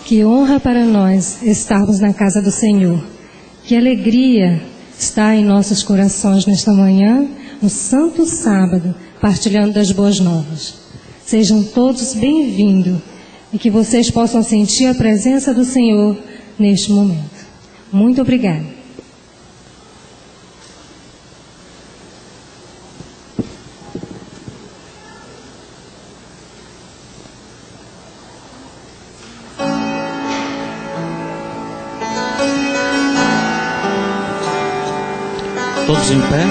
Que honra para nós estarmos na casa do Senhor. Que alegria está em nossos corações nesta manhã, no Santo Sábado, partilhando das boas novas. Sejam todos bem-vindos e que vocês possam sentir a presença do Senhor neste momento. Muito obrigada. Todos em pé.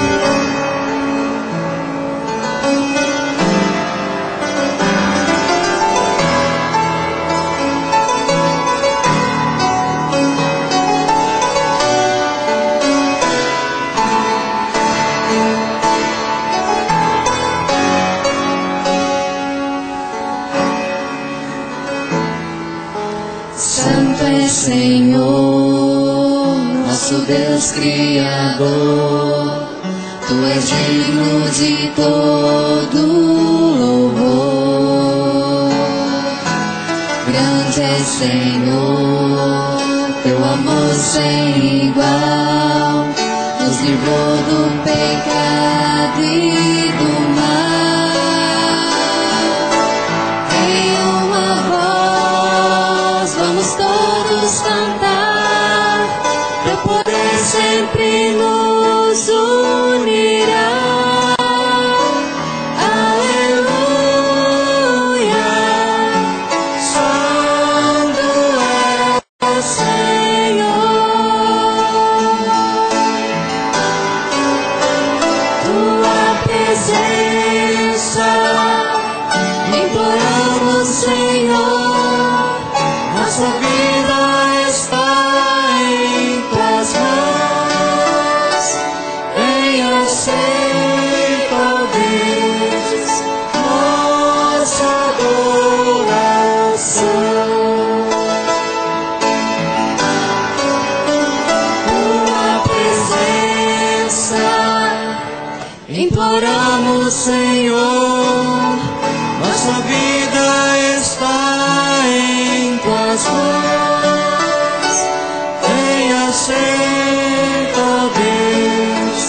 Santo é Senhor, nosso Deus Criador, Tu és digno de todo louvor. Grande é Senhor, Teu amor sem igual, nos livrou do pecado e do mal. Em uma voz vamos todos cantar, Teu poder sempre nos unirá. Aleluia, Santo é o Senhor. Tua presença imploramos, Senhor, nossa vida está em Tuas mãos. Venha aceita, ó Deus, nossa adoração. Tua presença imploramos, Senhor, nossa vida está em Tuas mãos. Venha aceita, ó Deus,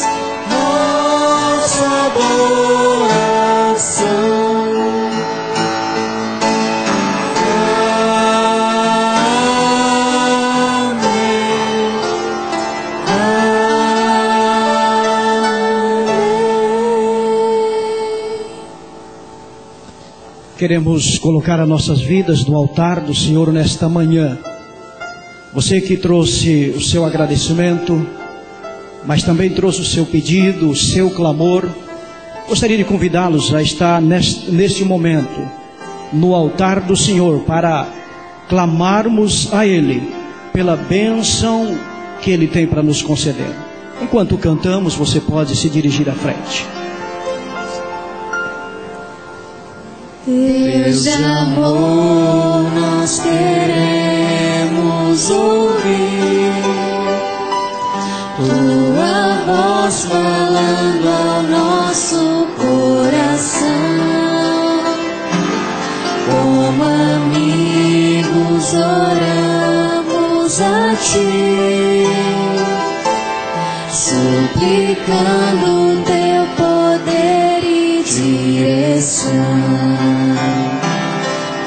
nossa adoração. Queremos colocar as nossas vidas no altar do Senhor nesta manhã. Você que trouxe o seu agradecimento, mas também trouxe o seu pedido, o seu clamor, gostaria de convidá-los a estar neste momento no altar do Senhor para clamarmos a Ele pela bênção que Ele tem para nos conceder. Enquanto cantamos, você pode se dirigir à frente. Deus de amor, nós queremos ouvir Tua voz falando ao nosso coração. Como amigos oramos a Ti, suplicando Teu poder e direção.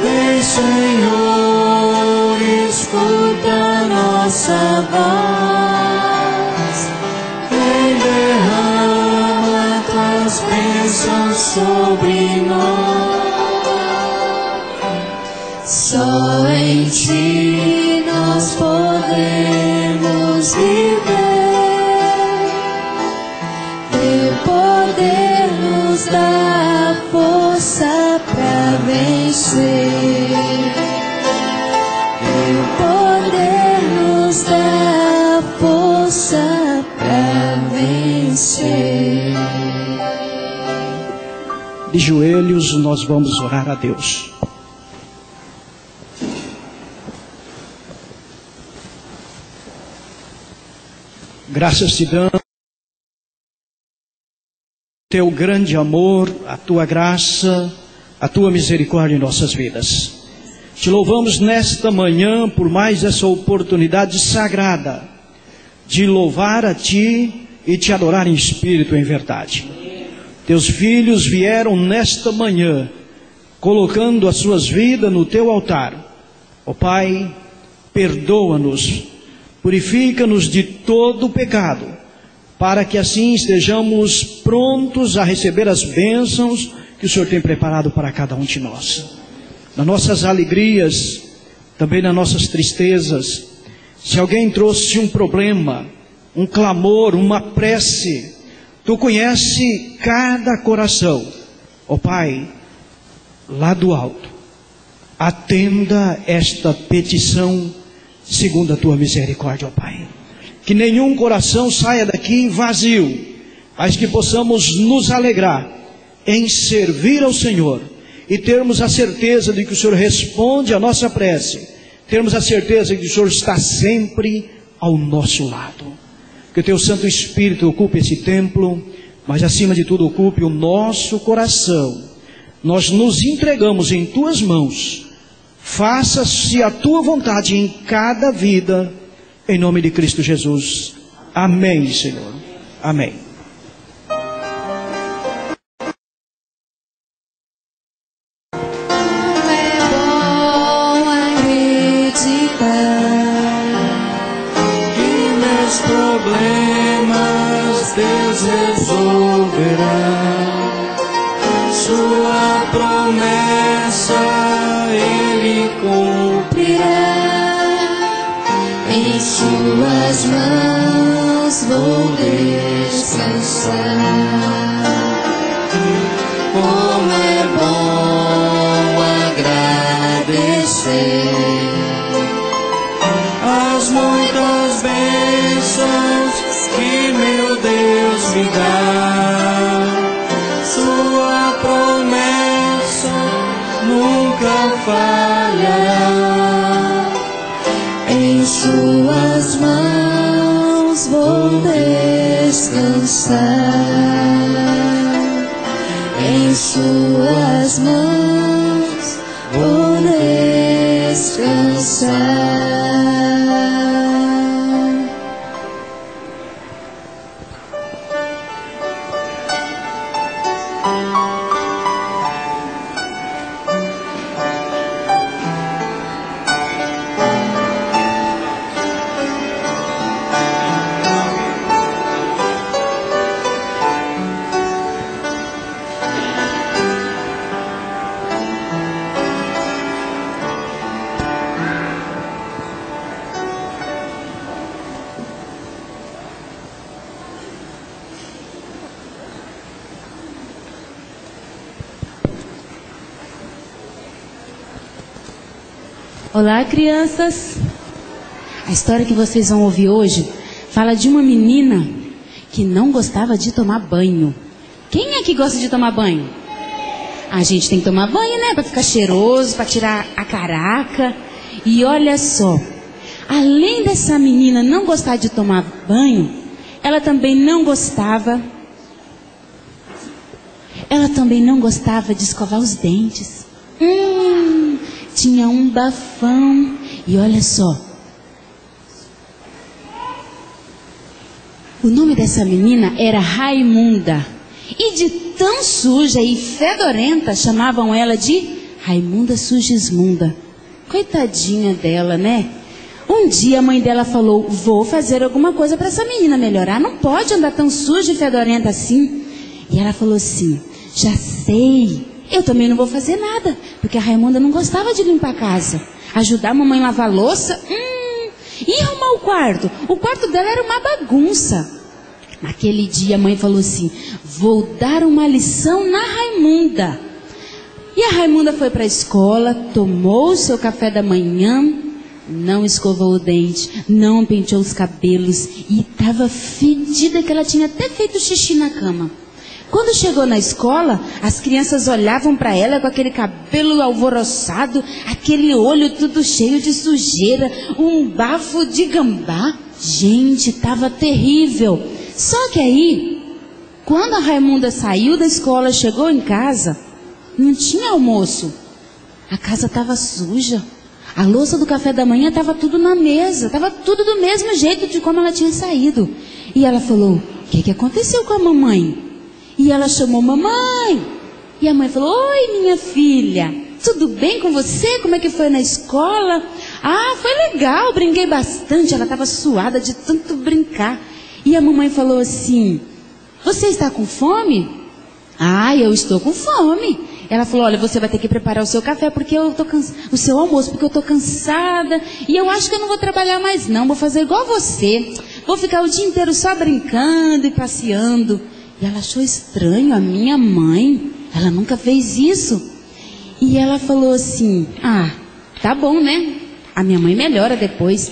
Vem, Senhor, escuta nossa voz. Vem, derrama Tuas bênçãos sobre nós. Só em Ti nós podemos viver. Teu poder nos dá força pra vencer. Teu poder nos dá força pra vencer. De joelhos nós vamos orar a Deus. Graças te damos, Teu grande amor, a Tua graça, a Tua misericórdia em nossas vidas. Te louvamos nesta manhã por mais essa oportunidade sagrada de louvar a Ti e Te adorar em espírito e em verdade. Teus filhos vieram nesta manhã colocando as suas vidas no Teu altar. Ó Pai, perdoa-nos, purifica-nos de todo o pecado, para que assim estejamos prontos a receber as bênçãos que o Senhor tem preparado para cada um de nós. Nas nossas alegrias, também nas nossas tristezas. Se alguém trouxe um problema, um clamor, uma prece, Tu conhece cada coração. Ó Pai, lá do alto, atenda esta petição segundo a Tua misericórdia, ó Pai. Que nenhum coração saia daqui vazio, mas que possamos nos alegrar em servir ao Senhor e termos a certeza de que o Senhor responde a nossa prece, termos a certeza de que o Senhor está sempre ao nosso lado. Que o Teu Santo Espírito ocupe esse templo, mas acima de tudo ocupe o nosso coração. Nós nos entregamos em Tuas mãos. Faça-se a Tua vontade em cada vida, em nome de Cristo Jesus. Amém, Senhor. Amém. Deus resolverá. Sua promessa Ele cumprirá. Em Suas mãos vou descansar. Como é bom agradecer as muitas bênçãos que meu Deus me dá. Sua promessa nunca falhará. Em Suas mãos vou descansar. Em Suas mãos vou descansar. Olá, crianças! A história que vocês vão ouvir hoje fala de uma menina que não gostava de tomar banho. Quem é que gosta de tomar banho? A gente tem que tomar banho, né? Para ficar cheiroso, para tirar a caraca. E olha só, além dessa menina não gostar de tomar banho, ela também não gostava de escovar os dentes. Tinha um bafão. E olha só, o nome dessa menina era Raimunda. E de tão suja e fedorenta, chamavam ela de Raimunda Sugismunda. Coitadinha dela, né? Um dia a mãe dela falou: vou fazer alguma coisa para essa menina melhorar. Não pode andar tão suja e fedorenta assim. E ela falou assim: já sei, eu também não vou fazer nada, porque a Raimunda não gostava de limpar a casa. Ajudar a mamãe a lavar a louça, e arrumar o quarto. O quarto dela era uma bagunça. Naquele dia a mãe falou assim: vou dar uma lição na Raimunda. E a Raimunda foi para a escola, tomou o seu café da manhã, não escovou o dente, não penteou os cabelos e estava fedida, que ela tinha até feito xixi na cama. Quando chegou na escola, as crianças olhavam para ela com aquele cabelo alvoroçado, aquele olho tudo cheio de sujeira, um bafo de gambá. Gente, estava terrível. Só que aí, quando a Raimunda saiu da escola, chegou em casa, não tinha almoço. a casa estava suja. A louça do café da manhã estava tudo na mesa, estava tudo do mesmo jeito de como ela tinha saído. E ela falou, o que aconteceu com a mamãe? E ela chamou mamãe. E a mãe falou, oi minha filha, tudo bem com você? Como é que foi na escola? Ah, foi legal, brinquei bastante. Ela estava suada de tanto brincar. E a mamãe falou assim, você está com fome? Ah, eu estou com fome. Ela falou, olha, você vai ter que preparar o seu café, porque eu tô o seu almoço, porque eu estou cansada. E eu acho que eu não vou trabalhar mais não, vou fazer igual você. Vou ficar o dia inteiro só brincando e passeando. E ela achou estranho, a minha mãe, ela nunca fez isso. E ela falou assim, ah, tá bom, né? A minha mãe melhora depois.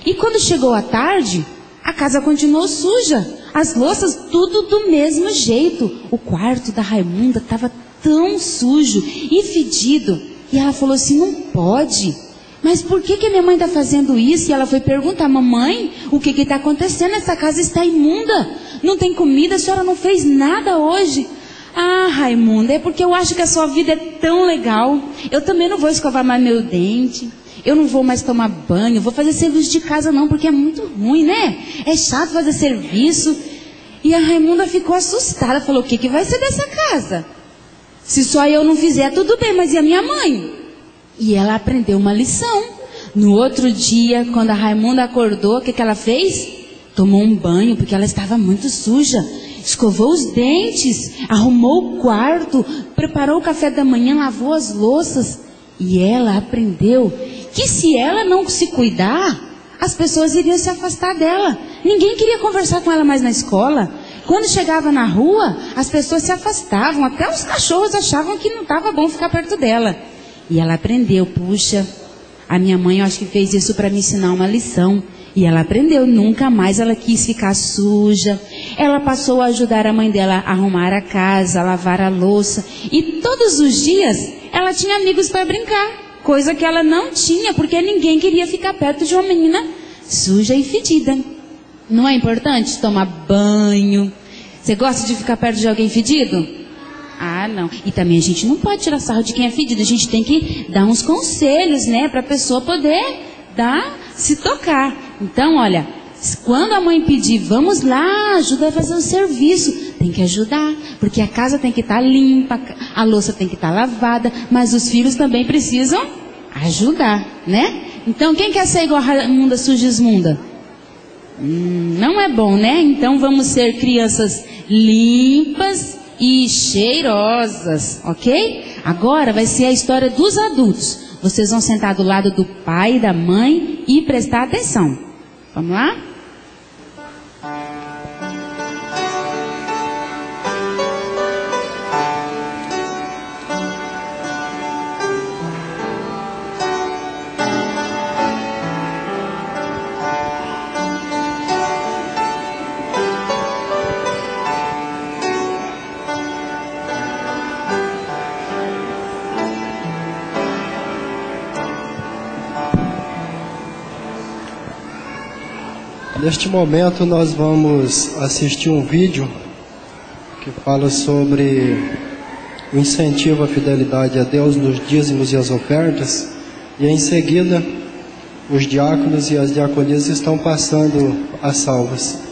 E quando chegou a tarde, a casa continuou suja. As louças tudo do mesmo jeito. O quarto da Raimunda estava tão sujo e fedido. E ela falou assim, não pode. Mas por que a minha mãe está fazendo isso? E ela foi perguntar, mamãe, o que está acontecendo? Essa casa está imunda. Não tem comida, a senhora não fez nada hoje. Ah, Raimunda, é porque eu acho que a sua vida é tão legal. Eu também não vou escovar mais meu dente. Eu não vou mais tomar banho. Vou fazer serviço de casa não, porque é muito ruim, né? É chato fazer serviço. E a Raimunda ficou assustada. Falou, o que vai ser dessa casa? Se só eu não fizer, tudo bem, mas e a minha mãe? E ela aprendeu uma lição. No outro dia, quando a Raimunda acordou, o que ela fez? Tomou um banho, porque ela estava muito suja. Escovou os dentes, arrumou o quarto, preparou o café da manhã, lavou as louças. E ela aprendeu que se ela não se cuidar, as pessoas iriam se afastar dela. Ninguém queria conversar com ela mais na escola. Quando chegava na rua, as pessoas se afastavam. Até os cachorros achavam que não estava bom ficar perto dela. E ela aprendeu, puxa, a minha mãe eu acho que fez isso para me ensinar uma lição. E ela aprendeu, nunca mais ela quis ficar suja. Ela passou a ajudar a mãe dela a arrumar a casa, a lavar a louça. E todos os dias ela tinha amigos para brincar. Coisa que ela não tinha, porque ninguém queria ficar perto de uma menina suja e fedida. Não é importante tomar banho? Você gosta de ficar perto de alguém fedido? Ah, não. E também a gente não pode tirar sarro de quem é fedido. A gente tem que dar uns conselhos, né? Para a pessoa poder se tocar. Então, olha, quando a mãe pedir, vamos lá, ajuda a fazer o serviço, tem que ajudar, porque a casa tem que estar limpa, a louça tem que estar lavada, mas os filhos também precisam ajudar, né? Então, quem quer ser igual a Raimunda Sugismunda? Não é bom, né? Então, vamos ser crianças limpas e cheirosas, ok? Agora vai ser a história dos adultos. Vocês vão sentar do lado do pai e da mãe e prestar atenção. Vamos lá? Neste momento nós vamos assistir um vídeo que fala sobre o incentivo à fidelidade a Deus nos dízimos e as ofertas, e em seguida os diáconos e as diaconisas estão passando as salvas.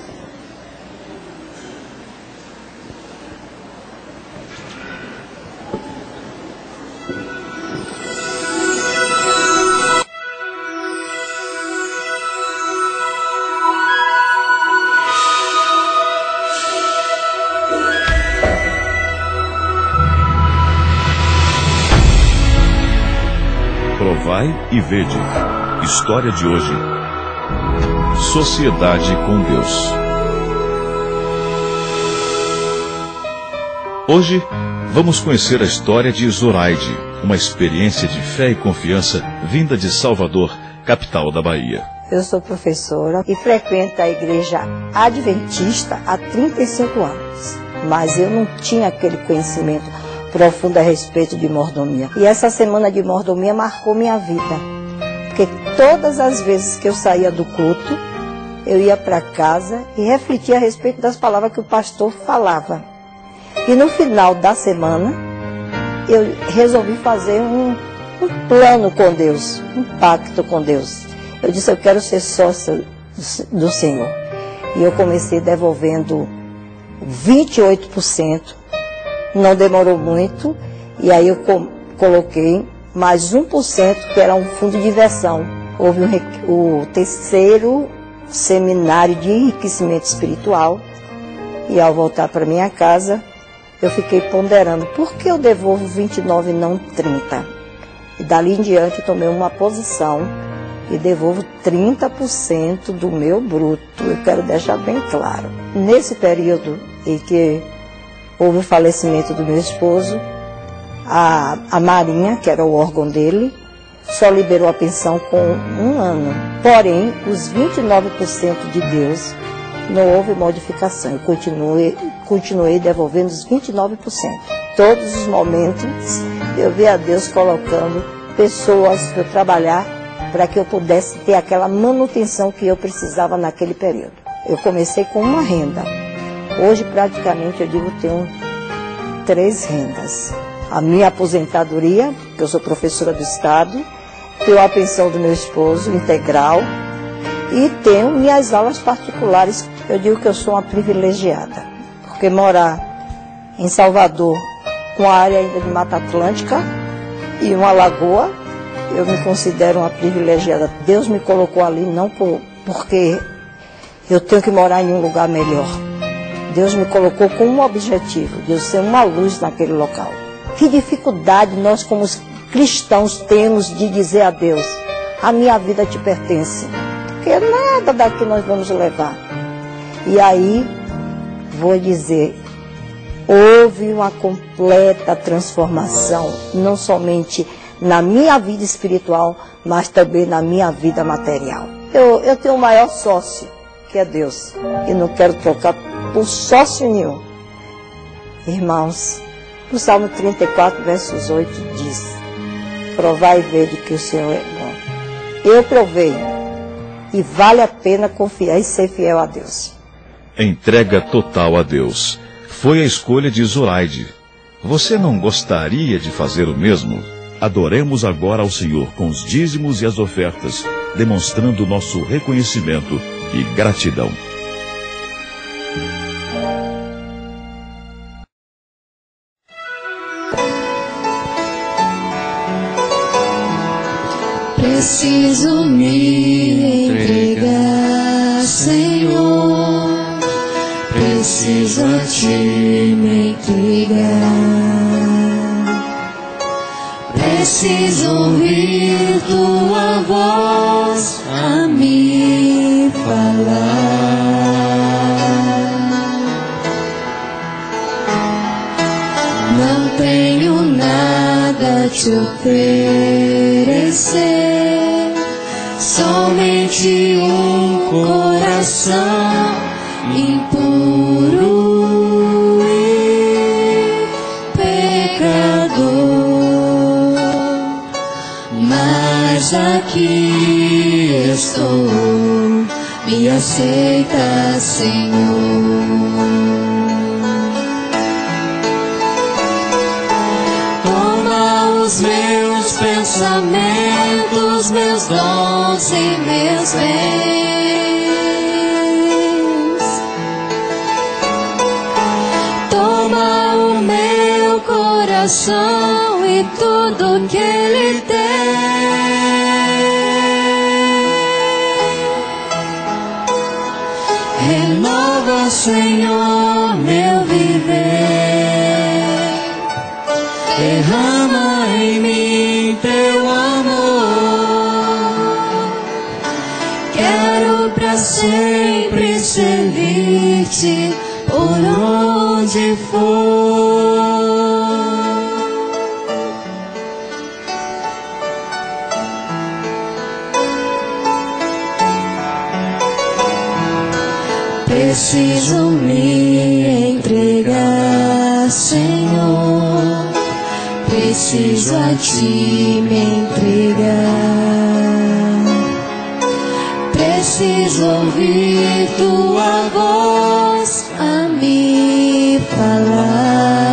Provai e vede. História de hoje. Sociedade com Deus. Hoje vamos conhecer a história de Zoraide, uma experiência de fé e confiança vinda de Salvador, capital da Bahia. Eu sou professora e frequento a igreja adventista há 35 anos, mas eu não tinha aquele conhecimento profundo a respeito de mordomia. E essa semana de mordomia marcou minha vida, porque todas as vezes que eu saía do culto, eu ia para casa e refletia a respeito das palavras que o pastor falava. E no final da semana, eu resolvi fazer um plano com Deus, um pacto com Deus. Eu disse, eu quero ser sócia do Senhor. E eu comecei devolvendo 28%, não demorou muito, e aí eu coloquei mais 1%, que era um fundo de diversão. Houve o terceiro seminário de enriquecimento espiritual, e ao voltar para minha casa, eu fiquei ponderando, por que eu devolvo 29 e não 30? E dali em diante eu tomei uma posição e devolvo 30% do meu bruto. Eu quero deixar bem claro. Nesse período em que houve o falecimento do meu esposo, a Marinha, que era o órgão dele, só liberou a pensão com 1 ano. Porém, os 29% de Deus, não houve modificação. Eu continuei devolvendo os 29%. Todos os momentos eu vi a Deus colocando pessoas para eu trabalhar para que eu pudesse ter aquela manutenção que eu precisava naquele período. Eu comecei com uma renda. Hoje, praticamente, eu digo que tenho 3 rendas. A minha aposentadoria, que eu sou professora do Estado, tenho a pensão do meu esposo integral e tenho minhas aulas particulares. Eu digo que eu sou uma privilegiada, porque morar em Salvador, com a área ainda de Mata Atlântica e uma lagoa, eu me considero uma privilegiada. Deus me colocou ali não porque eu tenho que morar em um lugar melhor. Deus me colocou com um objetivo, de eu ser uma luz naquele local. Que dificuldade nós como cristãos temos de dizer a Deus, a minha vida te pertence, porque nada daqui nós vamos levar. E aí, vou dizer, houve uma completa transformação, não somente na minha vida espiritual, mas também na minha vida material. Eu tenho o maior sócio, que é Deus, e não quero trocar por sócio nenhum. Irmãos, no Salmo 34, versos 8 diz, provai e vede que o Senhor é bom. Eu provei, e vale a pena confiar e ser fiel a Deus. Entrega total a Deus. Foi a escolha de Zoraide. Você não gostaria de fazer o mesmo? Adoremos agora ao Senhor com os dízimos e as ofertas, demonstrando nosso reconhecimento e gratidão. Preciso me entregar, Senhor. Preciso a Ti me entregar. Preciso ouvir Tua voz a me falar. Não tenho nada a Te oferecer, somente um coração impuro e pecador. Mas aqui estou, me aceita, Senhor. Toma os meus pensamentos, meus dons e meus bens. Toma o meu coração e tudo que ele tem. Renova, Senhor, meu viver. Derrama em mim Teu amor. Quero pra sempre servir-Te por onde for. Preciso me entregar, Senhor. Preciso a Ti me entregar. Preciso ouvir Tua voz a me falar.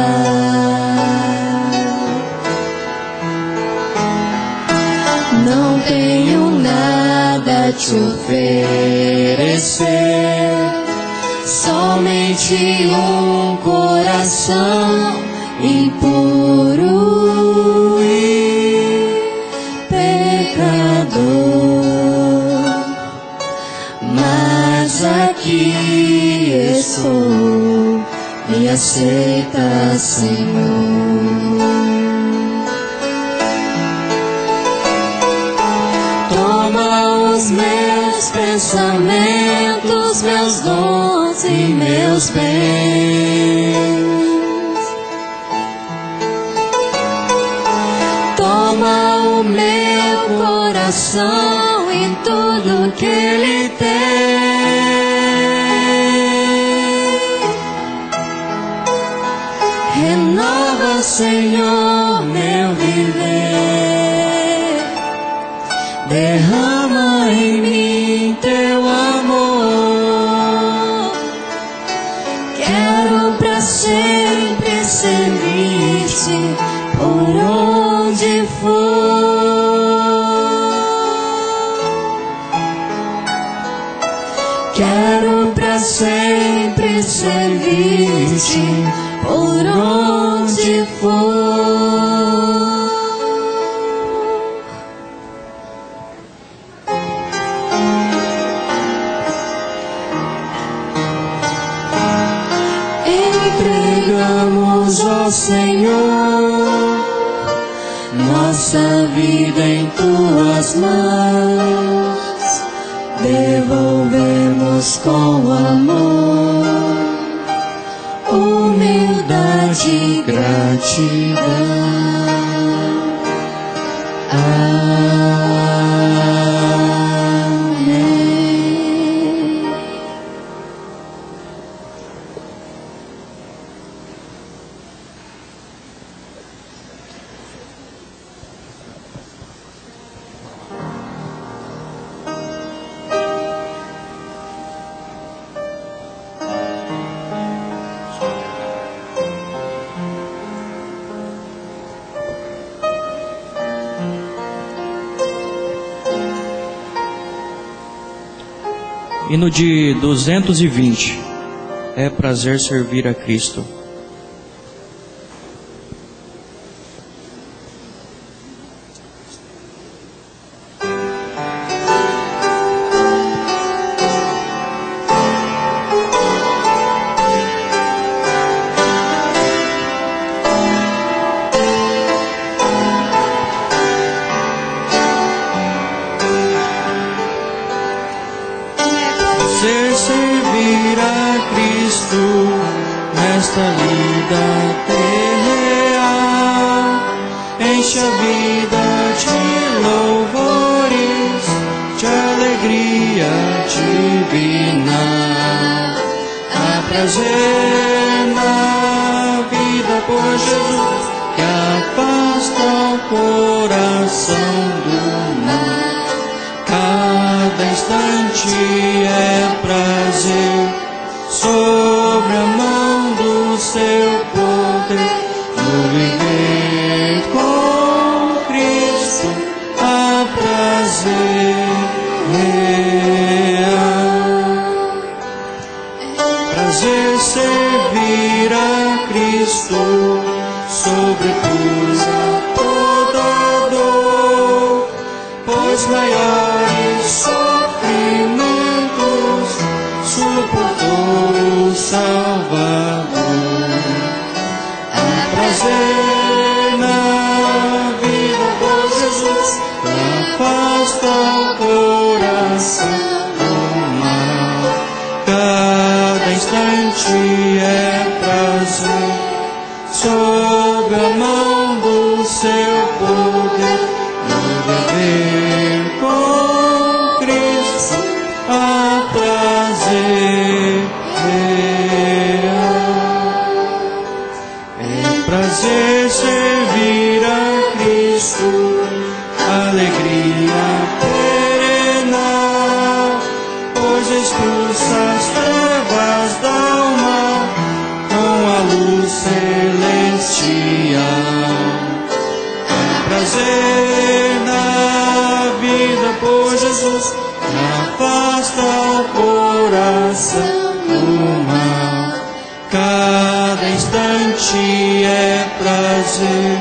tenho nada a te oferecer, somente um coração impuro e pecador. Mas aqui estou, me aceita, Senhor. Toma os meus pensamentos, meus dons e meus bens. Toma o meu coração e tudo que ele tem. Renova, Senhor, meu viver. Derrama em mim teu amor. Quero pra sempre servir-te por onde for. Quero pra sempre servir-te por onde for. Entregamos ao Senhor nossa vida em tuas mãos, devolvemos com amor, humildade e gratidão. Amém. Hino de 220. É prazer servir a Cristo. Servir a Cristo nesta vida terreal, enche a vida de louvores, de alegria divina. Há prazer na vida por Jesus, que afasta o coração do mal. Cada instante é prazer, sobre a mão do seu poder, no viver com Cristo há prazer real. Prazer servir a Cristo, sobretudo a toda dor, pois maiores sofrimentos suportou o Salvador. Há prazer na vida por Jesus, que afasta o coração do mal. Cada instante é prazer, sob a mão do seu poder, no viver com Cristo há prazer real. É prazer servir a Cristo, alegria perenal, pois expulsa as trevas da alma com a luz celestial. É prazer na vida Jesus, afasta o coração do mal. Cada instante é prazer,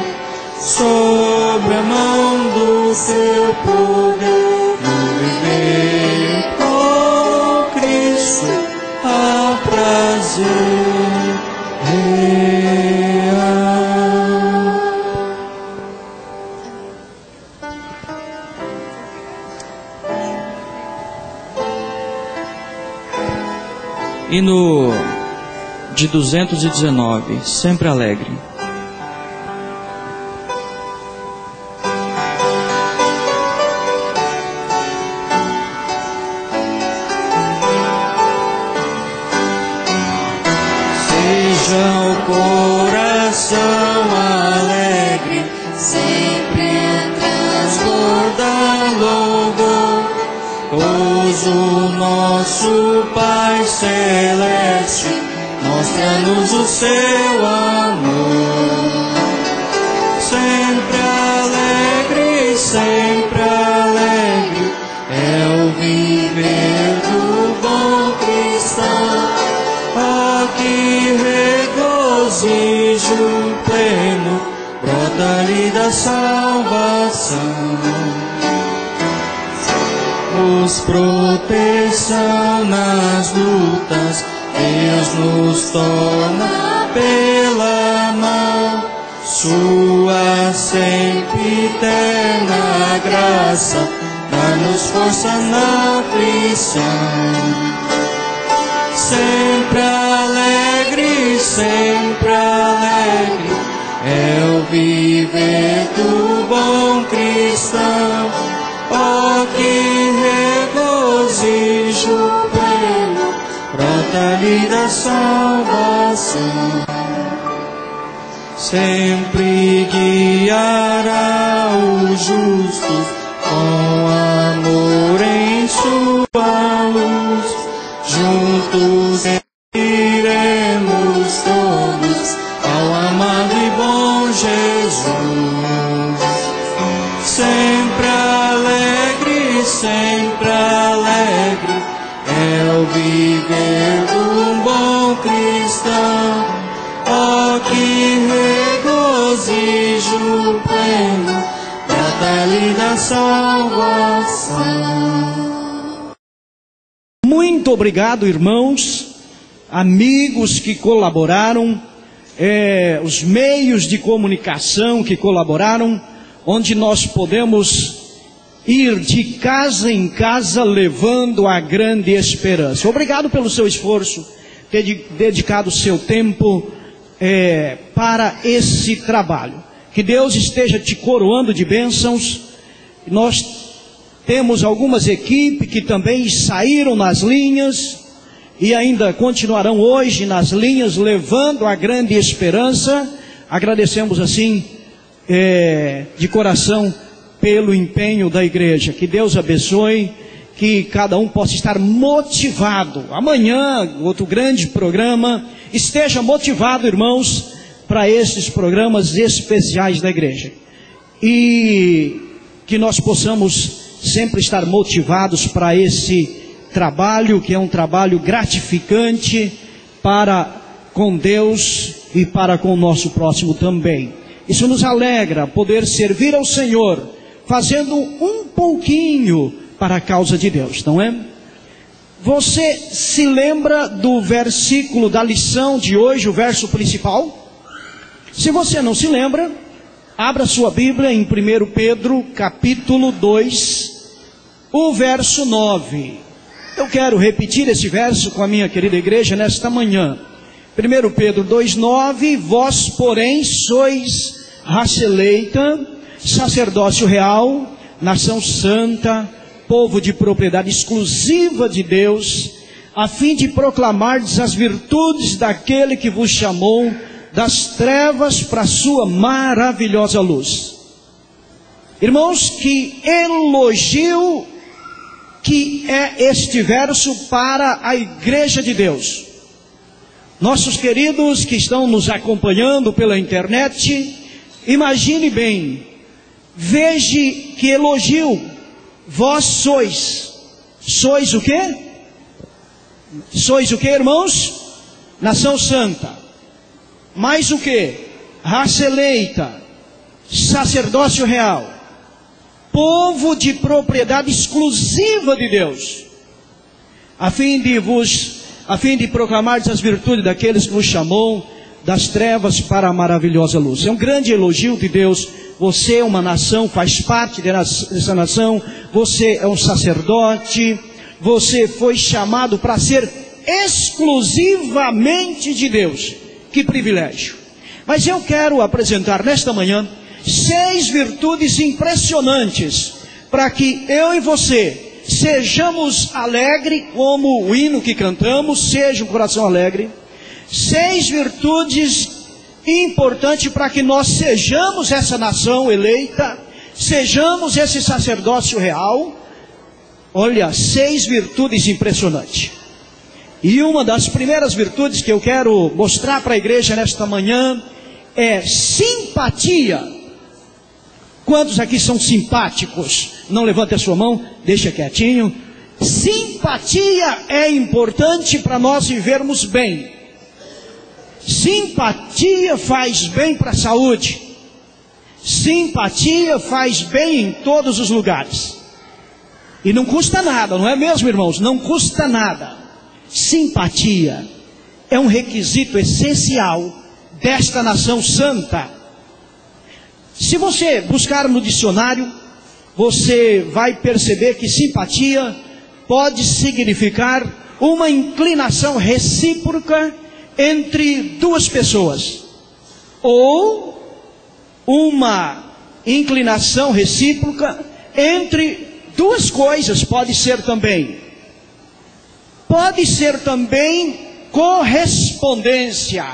sobre a mão do seu poder. No viver com Cristo há prazer real. Hino de 219, sempre alegre. Seja o coração alegre, sempre transbordar louvor, pois o nosso Pai Celeste mostra-nos o seu amor. Sempre alegre, é o viver do bom cristão. Oh, que regozijo pleno brota-lhe da salvação. Os proteção nas lutas, Deus nos torna pela mão. Sua sempre eterna graça dá-nos força na aflição. Sempre alegre, é o viver do bom cristão. Oh, que regozijo pleno brota-lhe da salvação. Sempre guiará os justos com amor em sua luz. Juntos iremos todos ao amado e bom Jesus. Sempre alegre, é o viver do bom cristão. Oh, que regozijo pleno brota-lhe da salvação. Muito obrigado, irmãos, amigos que colaboraram, os meios de comunicação que colaboraram, onde nós podemos ir de casa em casa levando a grande esperança. Obrigado pelo seu esforço, ter dedicado o seu tempo para esse trabalho. Que Deus esteja te coroando de bênçãos. Nós temos algumas equipes que também saíram nas linhas e ainda continuarão hoje nas linhas levando a grande esperança. Agradecemos assim de coração pelo empenho da igreja. Que Deus abençoe, que cada um possa estar motivado. Amanhã, outro grande programa, esteja motivado, irmãos, para esses programas especiais da igreja. E que nós possamos sempre estar motivados para esse trabalho, que é um trabalho gratificante para com Deus e para com o nosso próximo também. Isso nos alegra, poder servir ao Senhor, fazendo um pouquinho para a causa de Deus, não é? Você se lembra do versículo da lição de hoje, o verso principal? Se você não se lembra, abra sua Bíblia em 1 Pedro, capítulo 2, o verso 9. Eu quero repetir esse verso com a minha querida igreja nesta manhã. 1 Pedro 2,9: Vós, porém, sois raça eleita, sacerdócio real, nação santa, povo de propriedade exclusiva de Deus, a fim de proclamardes as virtudes daquele que vos chamou das trevas para a sua maravilhosa luz. Irmãos, que elogio que é este verso para a igreja de Deus. Nossos queridos que estão nos acompanhando pela internet, imagine bem, veja que elogio Vós sois o quê? Sois o quê, irmãos? Nação santa. Mais o quê? Raça eleita, sacerdócio real, povo de propriedade exclusiva de Deus, a fim de proclamar as virtudes daqueles que vos chamou das trevas para a maravilhosa luz. É um grande elogio de Deus. Você é uma nação, faz parte dessa nação, você é um sacerdote, você foi chamado para ser exclusivamente de Deus. Que privilégio! Mas eu quero apresentar nesta manhã 6 virtudes impressionantes para que eu e você sejamos alegres, como o hino que cantamos, seja um coração alegre. 6 virtudes importantes para que nós sejamos essa nação eleita, sejamos esse sacerdócio real. Olha, 6 virtudes impressionantes. E uma das primeiras virtudes que eu quero mostrar para a igreja nesta manhã é simpatia. Quantos aqui são simpáticos? Não levante a sua mão, deixa quietinho. Simpatia é importante para nós vivermos bem. Simpatia faz bem para a saúde. Simpatia faz bem em todos os lugares. E não custa nada, não é mesmo, irmãos? Não custa nada. Simpatia é um requisito essencial desta nação santa. Se você buscar no dicionário, você vai perceber que simpatia pode significar uma inclinação recíproca entre duas pessoas, ou uma inclinação recíproca entre duas coisas. Pode ser também correspondência.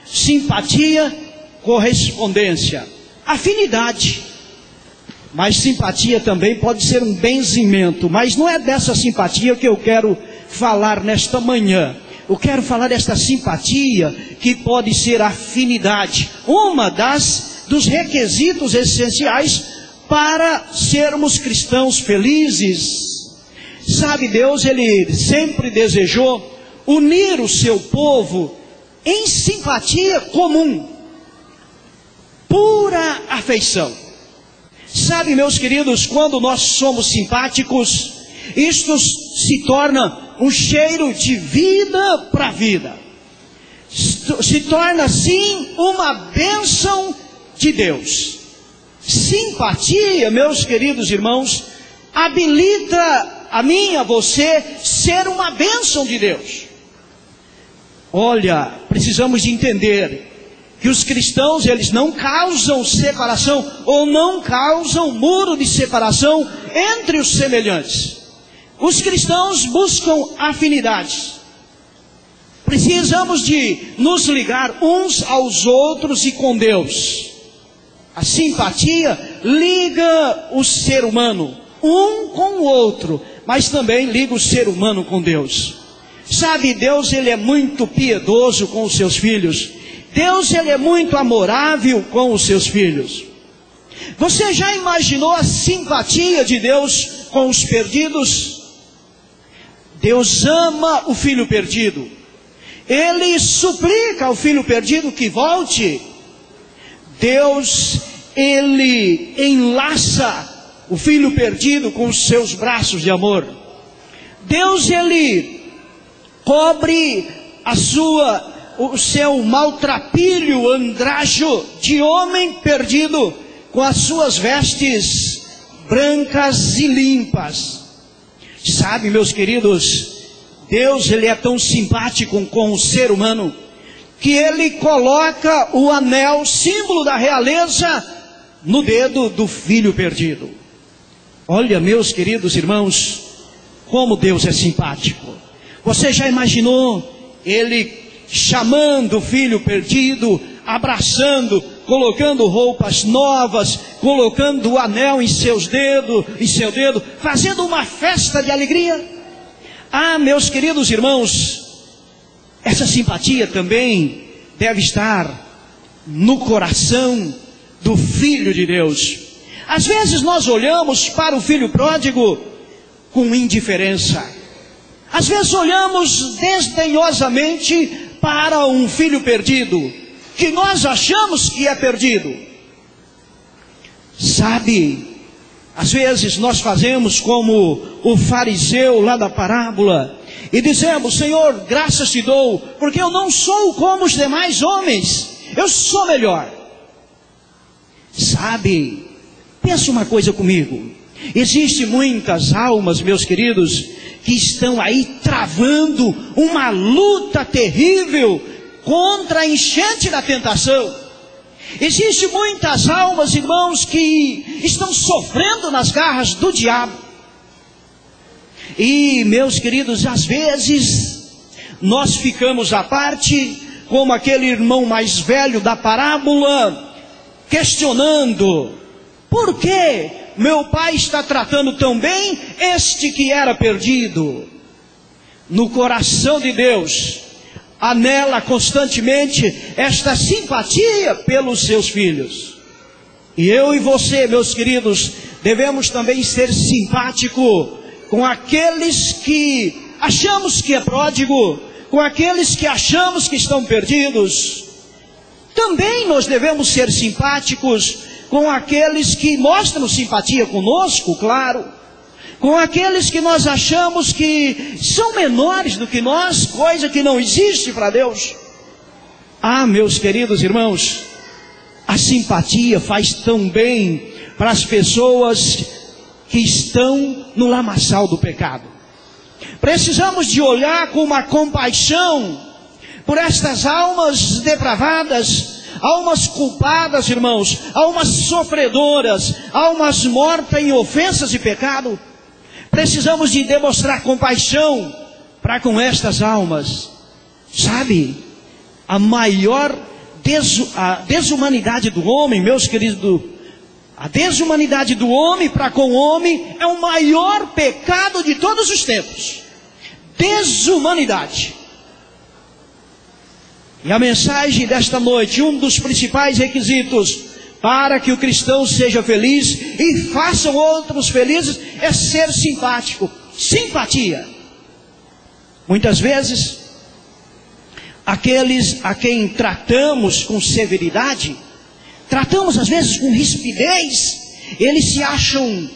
Simpatia, correspondência, afinidade. Mas simpatia também pode ser um benzimento. Mas não é dessa simpatia que eu quero falar nesta manhã. Eu quero falar desta simpatia que pode ser afinidade. Dos requisitos essenciais para sermos cristãos felizes. Sabe, Deus, Ele sempre desejou unir o seu povo em simpatia comum, pura afeição. Sabe, meus queridos, quando nós somos simpáticos, isto se torna um cheiro de vida para vida. Se torna assim uma bênção de Deus. Simpatia, meus queridos irmãos, habilita a mim, a você, ser uma bênção de Deus. Olha, precisamos de entender que os cristãos, eles não causam separação, ou não causam muro de separação entre os semelhantes. Os cristãos buscam afinidades. Precisamos de nos ligar uns aos outros e com Deus. A simpatia liga o ser humano, um com o outro, mas também liga o ser humano com Deus. Sabe, Deus, Ele é muito piedoso com os seus filhos. Deus, Ele é muito amorável com os seus filhos. Você já imaginou a simpatia de Deus com os perdidos? Deus ama o filho perdido. Ele suplica ao filho perdido que volte. Deus, Ele enlaça o filho perdido com os seus braços de amor. Deus, Ele cobre o seu maltrapilho andrajo de homem perdido com as suas vestes brancas e limpas. Sabe, meus queridos, Deus, Ele é tão simpático com o ser humano, que Ele coloca o anel, símbolo da realeza, no dedo do filho perdido. Olha, meus queridos irmãos, como Deus é simpático. Você já imaginou Ele chamando o filho perdido, abraçando, colocando roupas novas, colocando o anel em seu dedo, fazendo uma festa de alegria? Ah, meus queridos irmãos, essa simpatia também deve estar no coração do Filho de Deus. Às vezes nós olhamos para o filho pródigo com indiferença. Às vezes olhamos desdenhosamente para um filho perdido, que nós achamos que é perdido. Sabe, às vezes nós fazemos como o fariseu lá da parábola, e dizemos: Senhor, graças te dou, porque eu não sou como os demais homens, eu sou melhor. Sabe, pensa uma coisa comigo. Existem muitas almas, meus queridos, que estão aí travando uma luta terrível contra a enchente da tentação. Existem muitas almas, irmãos, que estão sofrendo nas garras do diabo. E, meus queridos, às vezes nós ficamos à parte, como aquele irmão mais velho da parábola, questionando: por que meu pai está tratando tão bem este que era perdido? No coração de Deus anela constantemente esta simpatia pelos seus filhos. E eu e você, meus queridos, devemos também ser simpáticos com aqueles que achamos que é pródigo, com aqueles que achamos que estão perdidos. Também nós devemos ser simpáticos com aqueles que mostram simpatia conosco, claro, com aqueles que nós achamos que são menores do que nós, coisa que não existe para Deus. Ah, meus queridos irmãos, a simpatia faz tão bem para as pessoas que estão no lamaçal do pecado. Precisamos de olhar com uma compaixão por estas almas depravadas, almas culpadas, irmãos, almas sofredoras, almas mortas em ofensas e pecado. Precisamos de demonstrar compaixão para com estas almas. Sabe, a maior desumanidade do homem, meus queridos, a desumanidade do homem para com o homem é o maior pecado de todos os tempos. Desumanidade. E a mensagem desta noite, um dos principais requisitos para que o cristão seja feliz e façam outros felizes, é ser simpático. Simpatia. Muitas vezes, aqueles a quem tratamos com severidade, tratamos às vezes com rispidez, eles se acham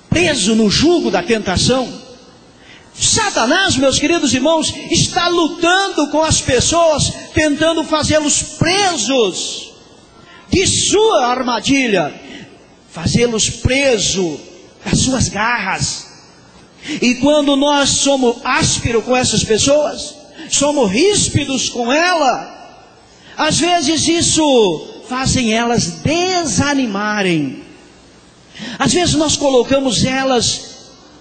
presos no jugo da tentação. Satanás, meus queridos irmãos, está lutando com as pessoas, tentando fazê-los presos de sua armadilha, fazê-los presos das suas garras. E quando nós somos ásperos com essas pessoas, somos ríspidos com ela, às vezes isso fazem elas desanimarem. Às vezes nós colocamos elas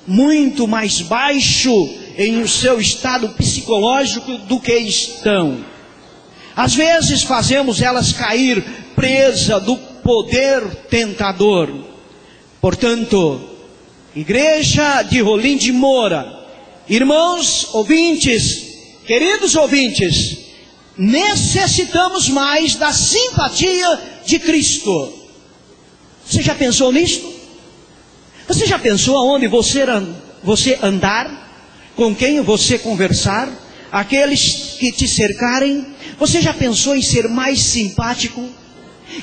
muito mais baixo em o seu estado psicológico do que estão. Às vezes fazemos elas cair presa do poder tentador. Portanto, Igreja de Rolim de Moura, irmãos ouvintes, queridos ouvintes, necessitamos mais da simpatia de Cristo. Você já pensou nisto? Você já pensou aonde você andar? Com quem você conversar? Aqueles que te cercarem? Você já pensou em ser mais simpático?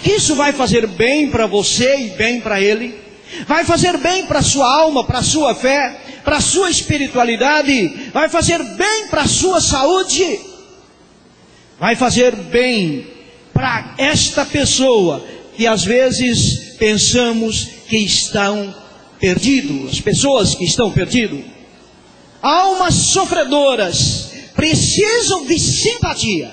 Que isso vai fazer bem para você e bem para ele? Vai fazer bem para a sua alma, para a sua fé, para a sua espiritualidade? Vai fazer bem para a sua saúde? Vai fazer bem para esta pessoa que às vezes pensamos que estão perdidos, as pessoas que estão perdidas. Almas sofredoras precisam de simpatia.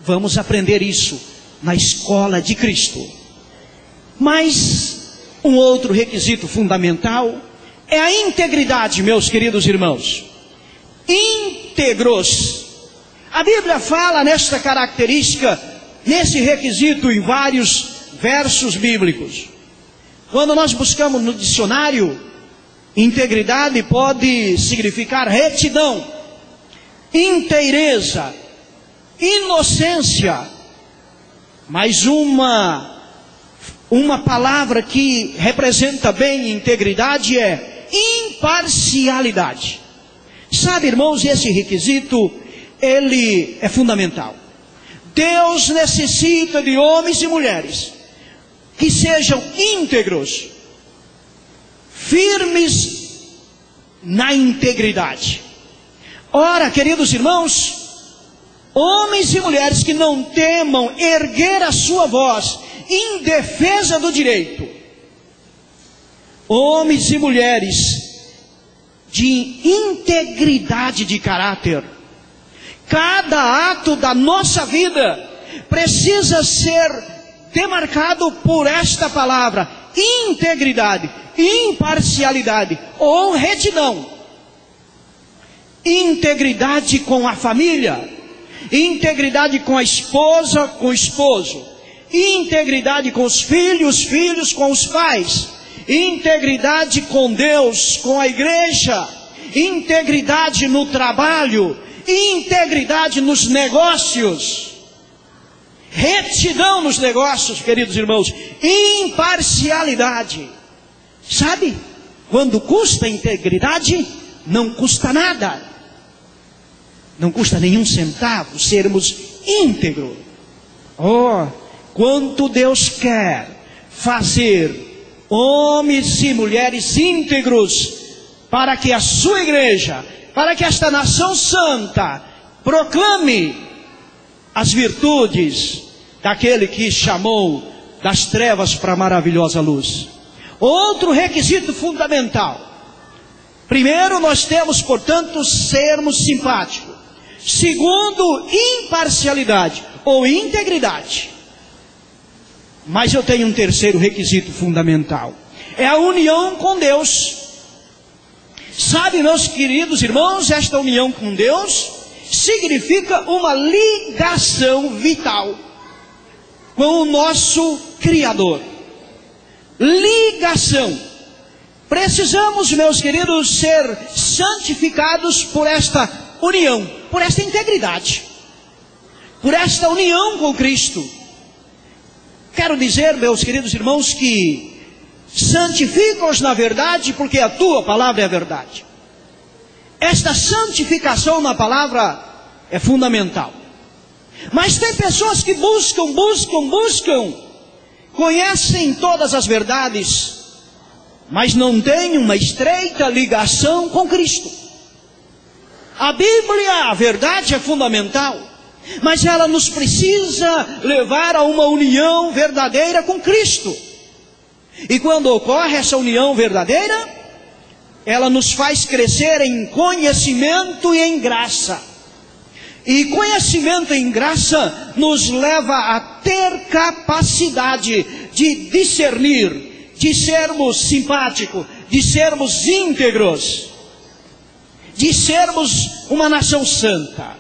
Vamos aprender isso na escola de Cristo. Mas um outro requisito fundamental é a integridade, meus queridos irmãos. Íntegros. A Bíblia fala nesta característica, nesse requisito em vários versos bíblicos. Quando nós buscamos no dicionário, integridade pode significar retidão, inteireza, inocência. Mas uma palavra que representa bem integridade é imparcialidade. Sabe, irmãos, esse requisito, ele é fundamental. Deus necessita de homens e mulheres que sejam íntegros, firmes na integridade. Ora, queridos irmãos, homens e mulheres que não temam erguer a sua voz em defesa do direito. Homens e mulheres de integridade de caráter. Cada ato da nossa vida precisa ser demarcado por esta palavra: integridade, imparcialidade ou retidão. Integridade com a família, integridade com a esposa, com o esposo, integridade com os filhos com os pais, integridade com Deus, com a igreja, integridade no trabalho, integridade nos negócios, retidão nos negócios, queridos irmãos, imparcialidade. Sabe, quando custa integridade, não custa nada. Não custa nenhum centavo sermos íntegros. Oh, quanto Deus quer fazer homens e mulheres íntegros, para que a sua igreja, para que esta nação santa proclame as virtudes daquele que chamou das trevas para a maravilhosa luz. Outro requisito fundamental: primeiro, nós temos, portanto, sermos simpáticos. Segundo, imparcialidade ou integridade. Mas eu tenho um terceiro requisito fundamental: é a união com Deus. Sabe, meus queridos irmãos, esta união com Deus significa uma ligação vital com o nosso Criador. Ligação. Precisamos, meus queridos, ser santificados por esta união, por esta integridade, por esta união com Cristo. Quero dizer, meus queridos irmãos, que santifica-os na verdade, porque a tua palavra é a verdade. Esta santificação na palavra é fundamental. Mas tem pessoas que buscam, conhecem todas as verdades, mas não têm uma estreita ligação com Cristo. A Bíblia, a verdade é fundamental, mas ela nos precisa levar a uma união verdadeira com Cristo. E quando ocorre essa união verdadeira, ela nos faz crescer em conhecimento e em graça. E conhecimento em graça nos leva a ter capacidade de discernir, de sermos simpáticos, de sermos íntegros, de sermos uma nação santa.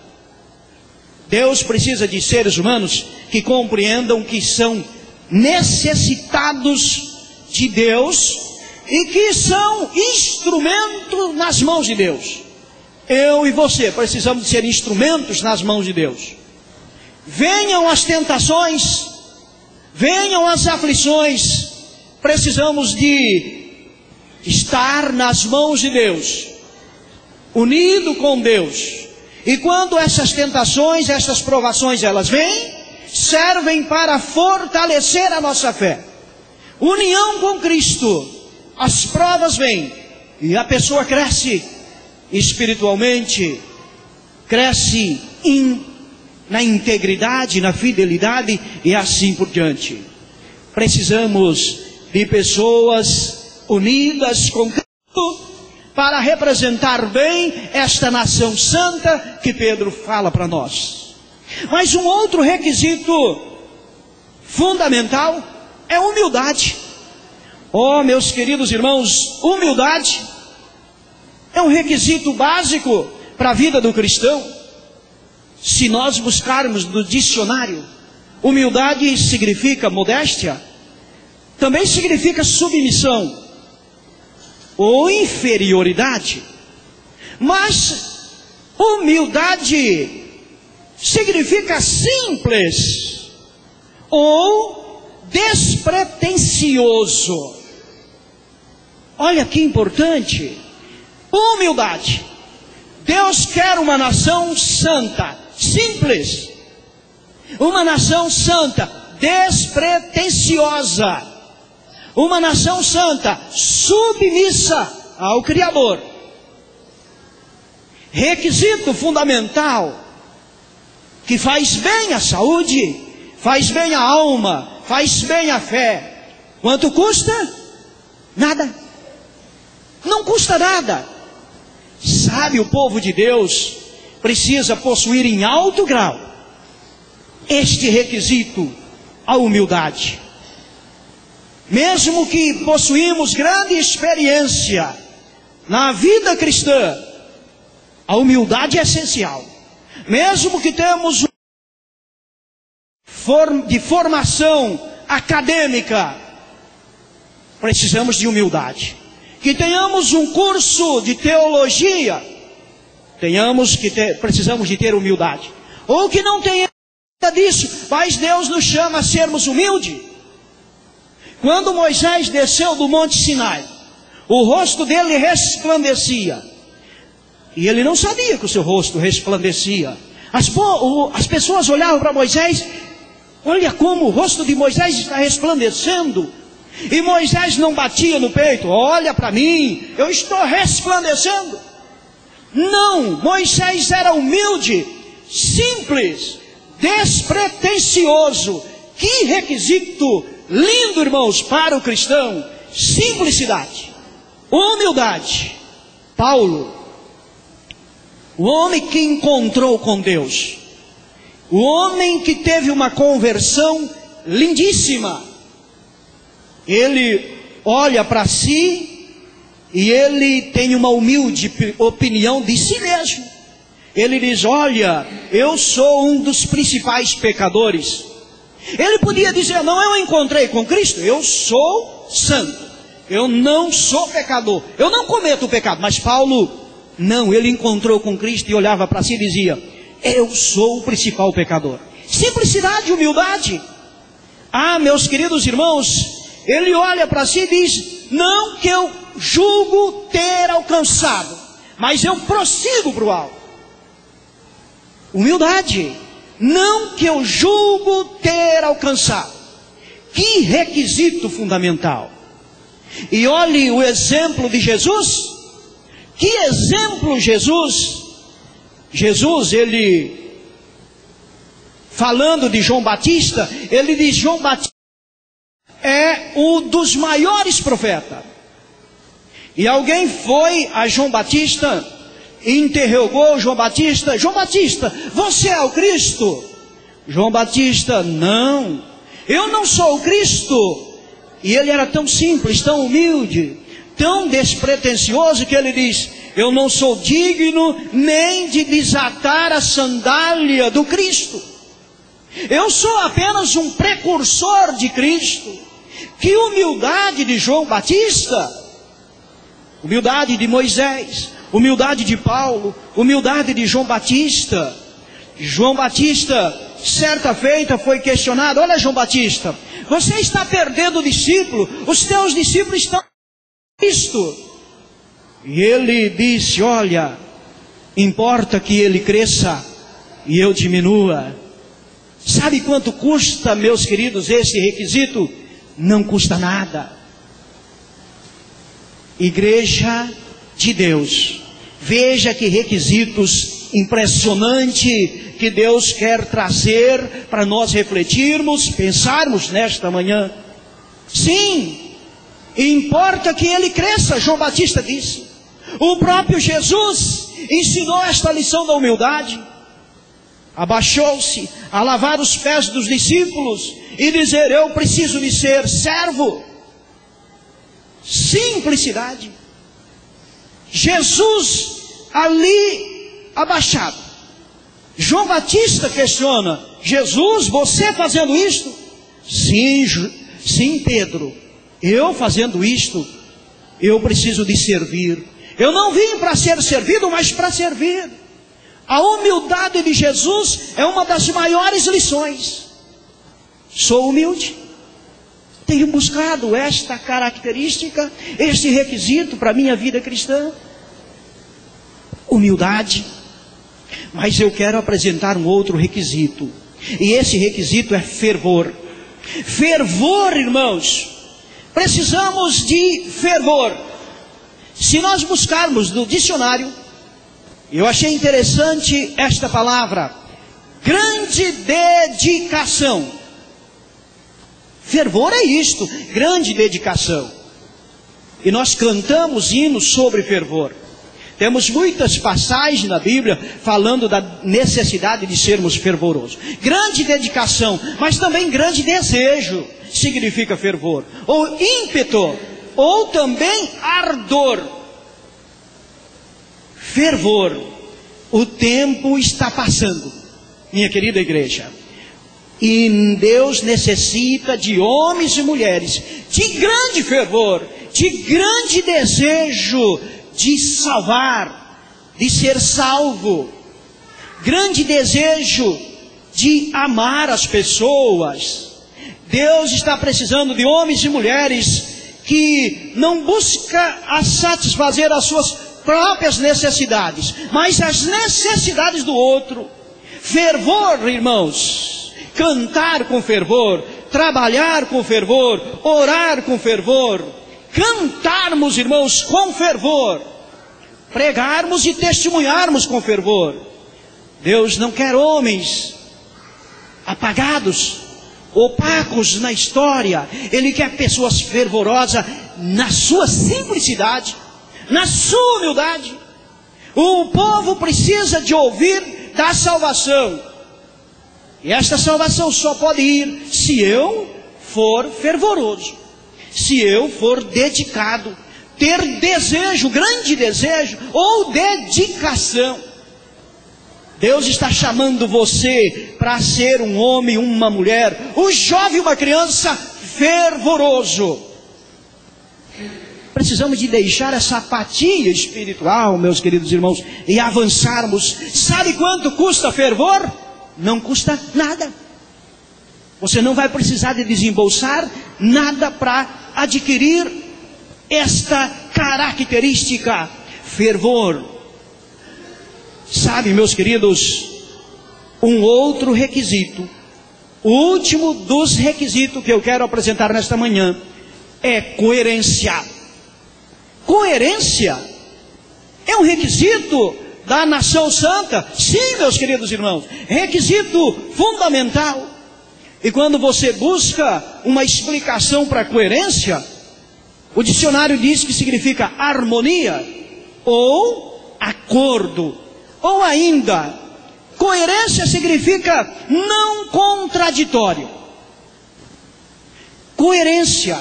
Deus precisa de seres humanos que compreendam que são necessitados de Deus e que são instrumento nas mãos de Deus. Eu e você precisamos ser instrumentos nas mãos de Deus. Venham as tentações, venham as aflições, precisamos de estar nas mãos de Deus, unido com Deus. E quando essas tentações, essas provações, elas vêm, servem para fortalecer a nossa fé. União com Cristo, as provas vêm e a pessoa cresce espiritualmente, cresce na integridade, na fidelidade e assim por diante. Precisamos de pessoas unidas com Cristo para representar bem esta nação santa que Pedro fala para nós. Mas um outro requisito fundamental é humildade. Oh, meus queridos irmãos, humildade é um requisito básico para a vida do cristão. Se nós buscarmos no dicionário, humildade significa modéstia, também significa submissão ou inferioridade. Mas humildade significa simples ou despretensioso. despretensioso. Olha que importante. Humildade. Deus quer uma nação santa, simples. Uma nação santa, despretensiosa. Uma nação santa, submissa ao Criador. Requisito fundamental, que faz bem à saúde, faz bem à alma, faz bem à fé. Quanto custa? Nada. Não custa nada. Sabe, o povo de Deus precisa possuir em alto grau este requisito, a humildade. Mesmo que possuímos grande experiência na vida cristã, a humildade é essencial. Mesmo que temos de formação acadêmica, precisamos de humildade. Que tenhamos um curso de teologia, precisamos de ter humildade. Ou que não tenhamos nada disso, mas Deus nos chama a sermos humildes. Quando Moisés desceu do Monte Sinai, o rosto dele resplandecia. E ele não sabia que o seu rosto resplandecia. As pessoas olhavam para Moisés, olha como o rosto de Moisés está resplandecendo. E Moisés não batia no peito, olha para mim, eu estou resplandecendo. Não, Moisés era humilde, simples, despretensioso. Que requisito lindo, irmãos, para o cristão: simplicidade, humildade. Paulo, o homem que encontrou com Deus, o homem que teve uma conversão lindíssima, ele olha para si e ele tem uma humilde opinião de si mesmo. Ele diz: olha, eu sou um dos principais pecadores. Ele podia dizer: não, eu encontrei com Cristo, eu sou santo, eu não sou pecador, eu não cometo pecado. Mas Paulo, não, ele encontrou com Cristo e olhava para si e dizia: eu sou o principal pecador. Simplicidade, humildade. Ah, meus queridos irmãos, ele olha para si e diz: não que eu julgo ter alcançado, mas eu prossigo para o alto. Humildade. Não que eu julgo ter alcançado. Que requisito fundamental. E olhe o exemplo de Jesus. Que exemplo Jesus. Jesus, ele, falando de João Batista, ele diz: João Batista é um dos maiores profetas. E alguém foi a João Batista e interrogou João Batista: João Batista, você é o Cristo? João Batista: não, eu não sou o Cristo. E ele era tão simples, tão humilde, tão despretensioso, que ele diz: eu não sou digno nem de desatar a sandália do Cristo. Eu sou apenas um precursor de Cristo. Que humildade de João Batista! Humildade de Moisés, humildade de Paulo, humildade de João Batista. João Batista, certa feita, foi questionado: olha, João Batista, você está perdendo discípulo, os teus discípulos estão em Cristo. E ele disse: olha, importa que ele cresça e eu diminua. Sabe quanto custa, meus queridos, esse requisito? Não custa nada. Igreja de Deus, veja que requisitos impressionantes que Deus quer trazer para nós refletirmos, pensarmos nesta manhã. Sim, importa que ele cresça, João Batista disse. O próprio Jesus ensinou esta lição da humildade. Abaixou-se a lavar os pés dos discípulos e dizer: eu preciso de ser servo. Simplicidade. Jesus ali abaixado. João Batista questiona: Jesus, você fazendo isto? Sim, Pedro, eu fazendo isto, eu preciso de servir. Eu não vim para ser servido, mas para servir. A humildade de Jesus é uma das maiores lições. Sou humilde. Tenho buscado esta característica, este requisito para a minha vida cristã. Humildade. Mas eu quero apresentar um outro requisito. E esse requisito é fervor. Fervor, irmãos. Precisamos de fervor. Se nós buscarmos no dicionário, eu achei interessante esta palavra, grande dedicação. Fervor é isto, grande dedicação. E nós cantamos hinos sobre fervor. Temos muitas passagens na Bíblia falando da necessidade de sermos fervorosos. Grande dedicação, mas também grande desejo significa fervor. Ou ímpeto, ou também ardor. Fervor. O tempo está passando, minha querida igreja. E Deus necessita de homens e mulheres de grande fervor, de grande desejo de salvar, de ser salvo, grande desejo de amar as pessoas. Deus está precisando de homens e mulheres que não buscam satisfazer as suas próprias necessidades, mas as necessidades do outro. Fervor, irmãos, cantar com fervor, trabalhar com fervor, orar com fervor, cantarmos, irmãos, com fervor, pregarmos e testemunharmos com fervor. Deus não quer homens apagados, opacos na história. Ele quer pessoas fervorosas na sua simplicidade, na sua humildade. O povo precisa de ouvir da salvação. E esta salvação só pode ir se eu for fervoroso, se eu for dedicado, ter desejo, grande desejo ou dedicação. Deus está chamando você para ser um homem, uma mulher, um jovem, uma criança fervoroso. Precisamos de deixar essa apatia espiritual, meus queridos irmãos, e avançarmos. Sabe quanto custa fervor? Não custa nada. Você não vai precisar de desembolsar nada para adquirir esta característica, fervor. Sabe, meus queridos, um outro requisito, o último dos requisitos que eu quero apresentar nesta manhã, é coerência. Coerência é um requisito da nação santa. Sim, meus queridos irmãos, requisito fundamental. E quando você busca uma explicação para coerência, o dicionário diz que significa harmonia ou acordo. Ou ainda, coerência significa não contraditório. Coerência,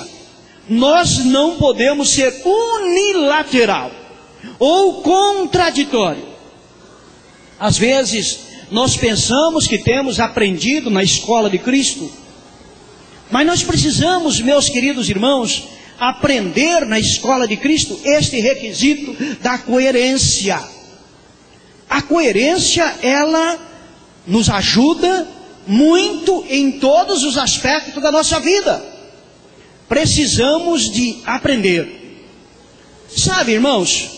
nós não podemos ser unilateral ou contraditório. Às vezes, nós pensamos que temos aprendido na escola de Cristo, mas nós precisamos, meus queridos irmãos, aprender na escola de Cristo este requisito da coerência. A coerência, ela nos ajuda muito em todos os aspectos da nossa vida. Precisamos de aprender. Sabe, irmãos,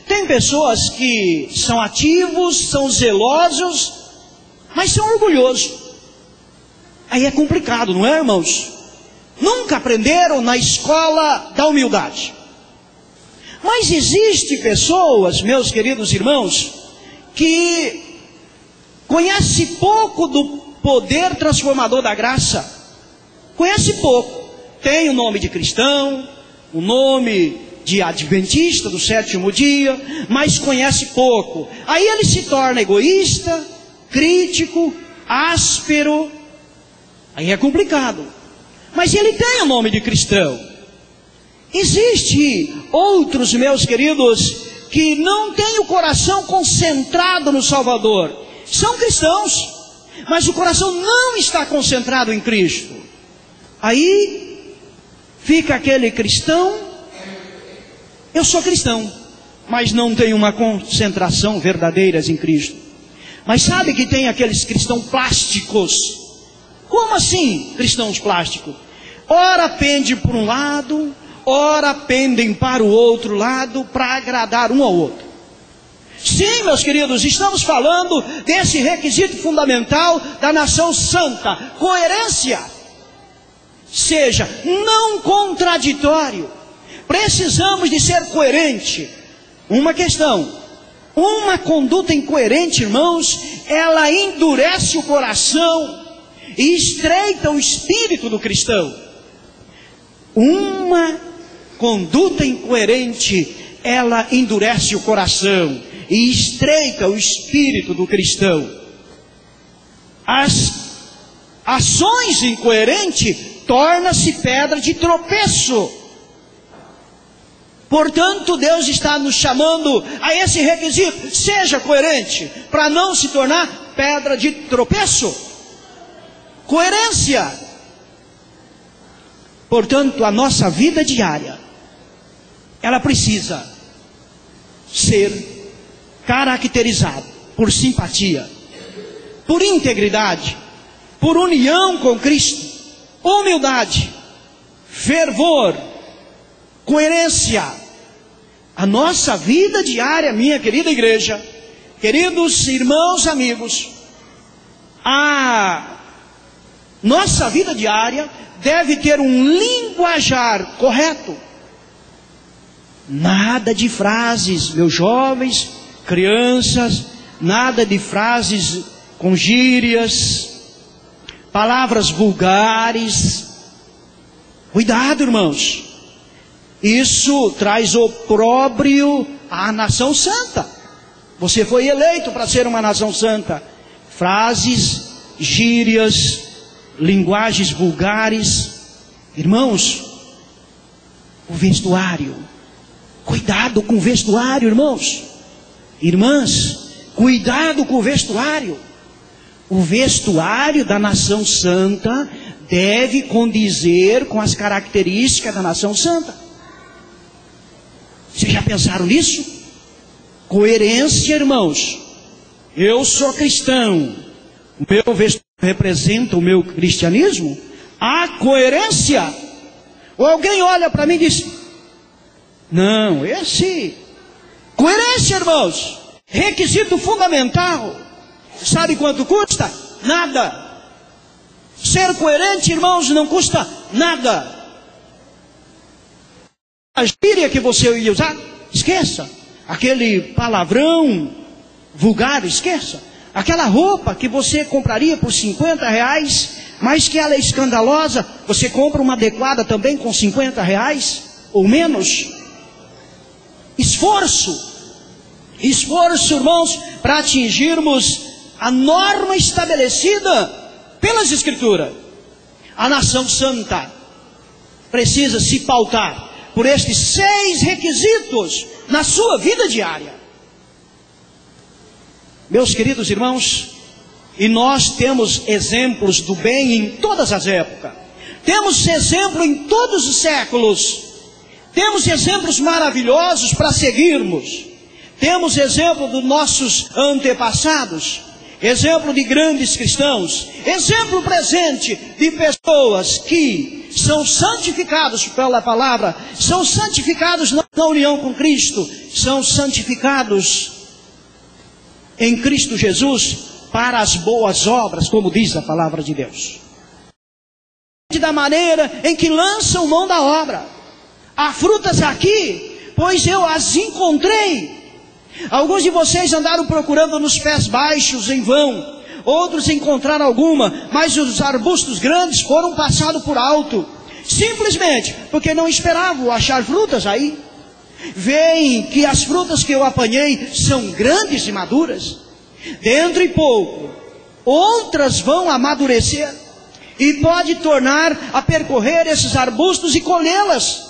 tem pessoas que são ativos, são zelosos, mas são orgulhosos. Aí é complicado, não é, irmãos? Nunca aprenderam na escola da humildade. Mas existem pessoas, meus queridos irmãos, que conhece pouco do poder transformador da graça. Conhece pouco. Tem o nome de cristão, o nome de adventista do sétimo dia, mas conhece pouco. Aí ele se torna egoísta, crítico, áspero. Aí é complicado. Mas ele tem o nome de cristão. Existem outros, meus queridos, que não têm o coração concentrado no Salvador. São cristãos, mas o coração não está concentrado em Cristo. Aí fica aquele cristão, eu sou cristão, mas não tenho uma concentração verdadeira em Cristo. Mas sabe que tem aqueles cristãos plásticos. Como assim, cristãos plásticos? ora pende para um lado, ora pendem para o outro lado, para agradar um ao outro. Sim, meus queridos, estamos falando desse requisito fundamental da nação santa, coerência. Seja, não contraditório. Precisamos de ser coerente. Uma questão, uma conduta incoerente, irmãos, ela endurece o coração e estreita o espírito do cristão. Uma conduta incoerente, ela endurece o coração e estreita o espírito do cristão. As ações incoerentes tornam-se pedra de tropeço. Portanto, Deus está nos chamando a esse requisito. Seja coerente, para não se tornar pedra de tropeço. Coerência. Portanto, a nossa vida diária, ela precisa ser caracterizada por simpatia, por integridade, por união com Cristo, humildade, fervor, coerência. A nossa vida diária, minha querida igreja, queridos irmãos, amigos, a nossa vida diária deve ter um linguajar correto. Nada de frases, meus jovens, crianças, nada de frases com gírias, palavras vulgares. Cuidado, irmãos. Isso traz opróbrio à nação santa. Você foi eleito para ser uma nação santa. Frases, gírias, linguagens vulgares. Irmãos, o vestuário. Cuidado com o vestuário, irmãos. Irmãs, cuidado com o vestuário. O vestuário da nação santa deve condizer com as características da nação santa. Vocês já pensaram nisso? Coerência, irmãos. Eu sou cristão. O meu vestuário representa o meu cristianismo? Há coerência? Ou alguém olha para mim e diz: não, esse... Coerência, irmãos. Requisito fundamental. Sabe quanto custa? Nada. Ser coerente, irmãos, não custa nada. A gíria que você ia usar, esqueça. Aquele palavrão vulgar, esqueça. Aquela roupa que você compraria por R$50, mas que ela é escandalosa, você compra uma adequada também com R$50 ou menos. Esforço, irmãos, para atingirmos a norma estabelecida pelas Escrituras. A nação santa precisa se pautar por estes 6 requisitos na sua vida diária. Meus queridos irmãos, e nós temos exemplos do bem em todas as épocas. Temos exemplo em todos os séculos. Temos exemplos maravilhosos para seguirmos. Temos exemplo dos nossos antepassados. Exemplo de grandes cristãos. Exemplo presente de pessoas que são santificados pela palavra, são santificados na união com Cristo, são santificados em Cristo Jesus para as boas obras, como diz a palavra de Deus. Da maneira em que lançam mão da obra. Há frutas aqui, pois eu as encontrei. Alguns de vocês andaram procurando nos pés baixos em vão. Outros encontraram alguma, mas os arbustos grandes foram passados por alto. Simplesmente porque não esperavam achar frutas aí. Veem que as frutas que eu apanhei são grandes e maduras. Dentro e pouco, outras vão amadurecer. E pode tornar a percorrer esses arbustos e colhê-las.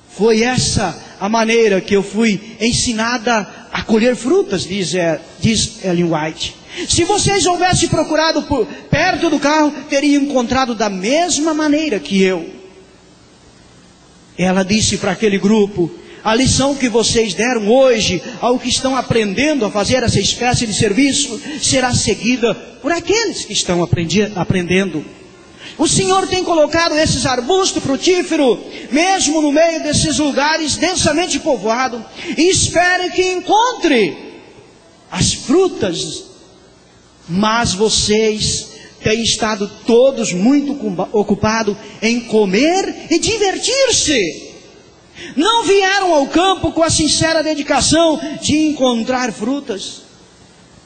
Foi essa a maneira que eu fui ensinada a colher frutas, diz Ellen White. Se vocês houvessem procurado perto do carro, teriam encontrado da mesma maneira que eu. Ela disse para aquele grupo: a lição que vocês deram hoje, ao que estão aprendendo a fazer essa espécie de serviço, será seguida por aqueles que estão aprendendo. O Senhor tem colocado esses arbustos frutíferos, mesmo no meio desses lugares densamente povoados, e espere que encontre as frutas. Mas vocês têm estado todos muito ocupados em comer e divertir-se. Não vieram ao campo com a sincera dedicação de encontrar frutas.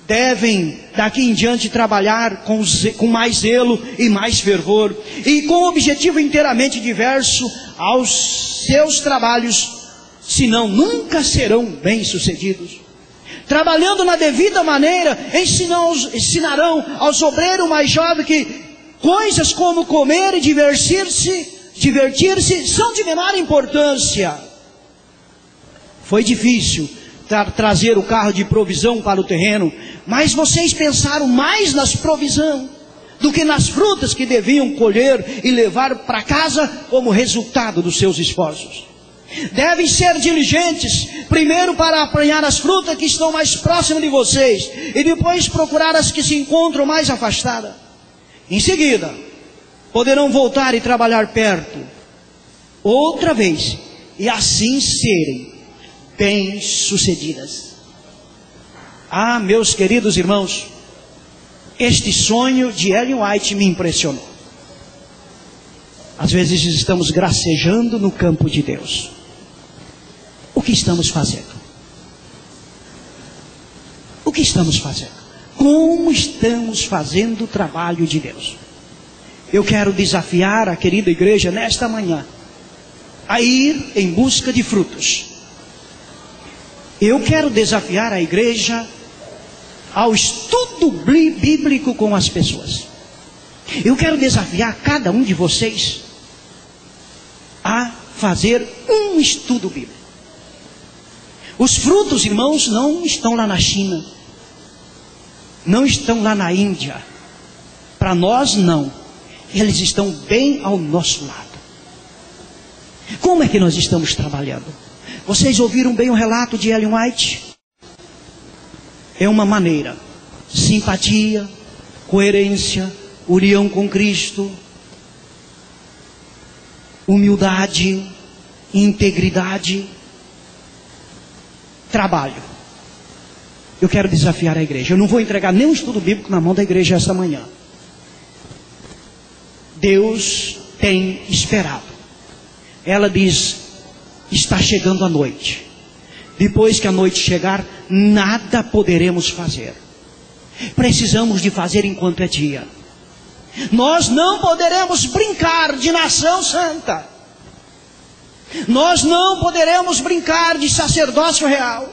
Devem daqui em diante trabalhar com mais zelo e mais fervor, e com um objetivo inteiramente diverso aos seus trabalhos, senão nunca serão bem-sucedidos. Trabalhando na devida maneira, ensinarão aos obreiros mais jovens que coisas como comer e divertir-se são de menor importância. Foi difícil trazer o carro de provisão para o terreno, mas vocês pensaram mais nas provisões do que nas frutas que deviam colher e levar para casa como resultado dos seus esforços. Devem ser diligentes, primeiro para apanhar as frutas que estão mais próximas de vocês, e depois procurar as que se encontram mais afastadas. Em seguida, poderão voltar e trabalhar perto, outra vez, e assim serem bem-sucedidas. Ah, meus queridos irmãos, este sonho de Ellen White me impressionou. Às vezes estamos gracejando no campo de Deus. O que estamos fazendo? O que estamos fazendo? Como estamos fazendo o trabalho de Deus? Eu quero desafiar a querida igreja nesta manhã a ir em busca de frutos. Eu quero desafiar a igreja ao estudo bíblico com as pessoas. Eu quero desafiar cada um de vocês a fazer um estudo bíblico. Os frutos, irmãos, não estão lá na China, não estão lá na Índia. Para nós, não. Eles estão bem ao nosso lado. Como é que nós estamos trabalhando? Vocês ouviram bem o relato de Ellen White? É uma maneira: simpatia, coerência, união com Cristo, humildade, integridade, trabalho. Eu quero desafiar a igreja. Eu não vou entregar nenhum estudo bíblico na mão da igreja esta manhã. Deus tem esperado. Ela diz: está chegando a noite. Depois que a noite chegar, nada poderemos fazer. Precisamos de fazer enquanto é dia. Nós não poderemos brincar de nação santa. Nós não poderemos brincar de sacerdócio real.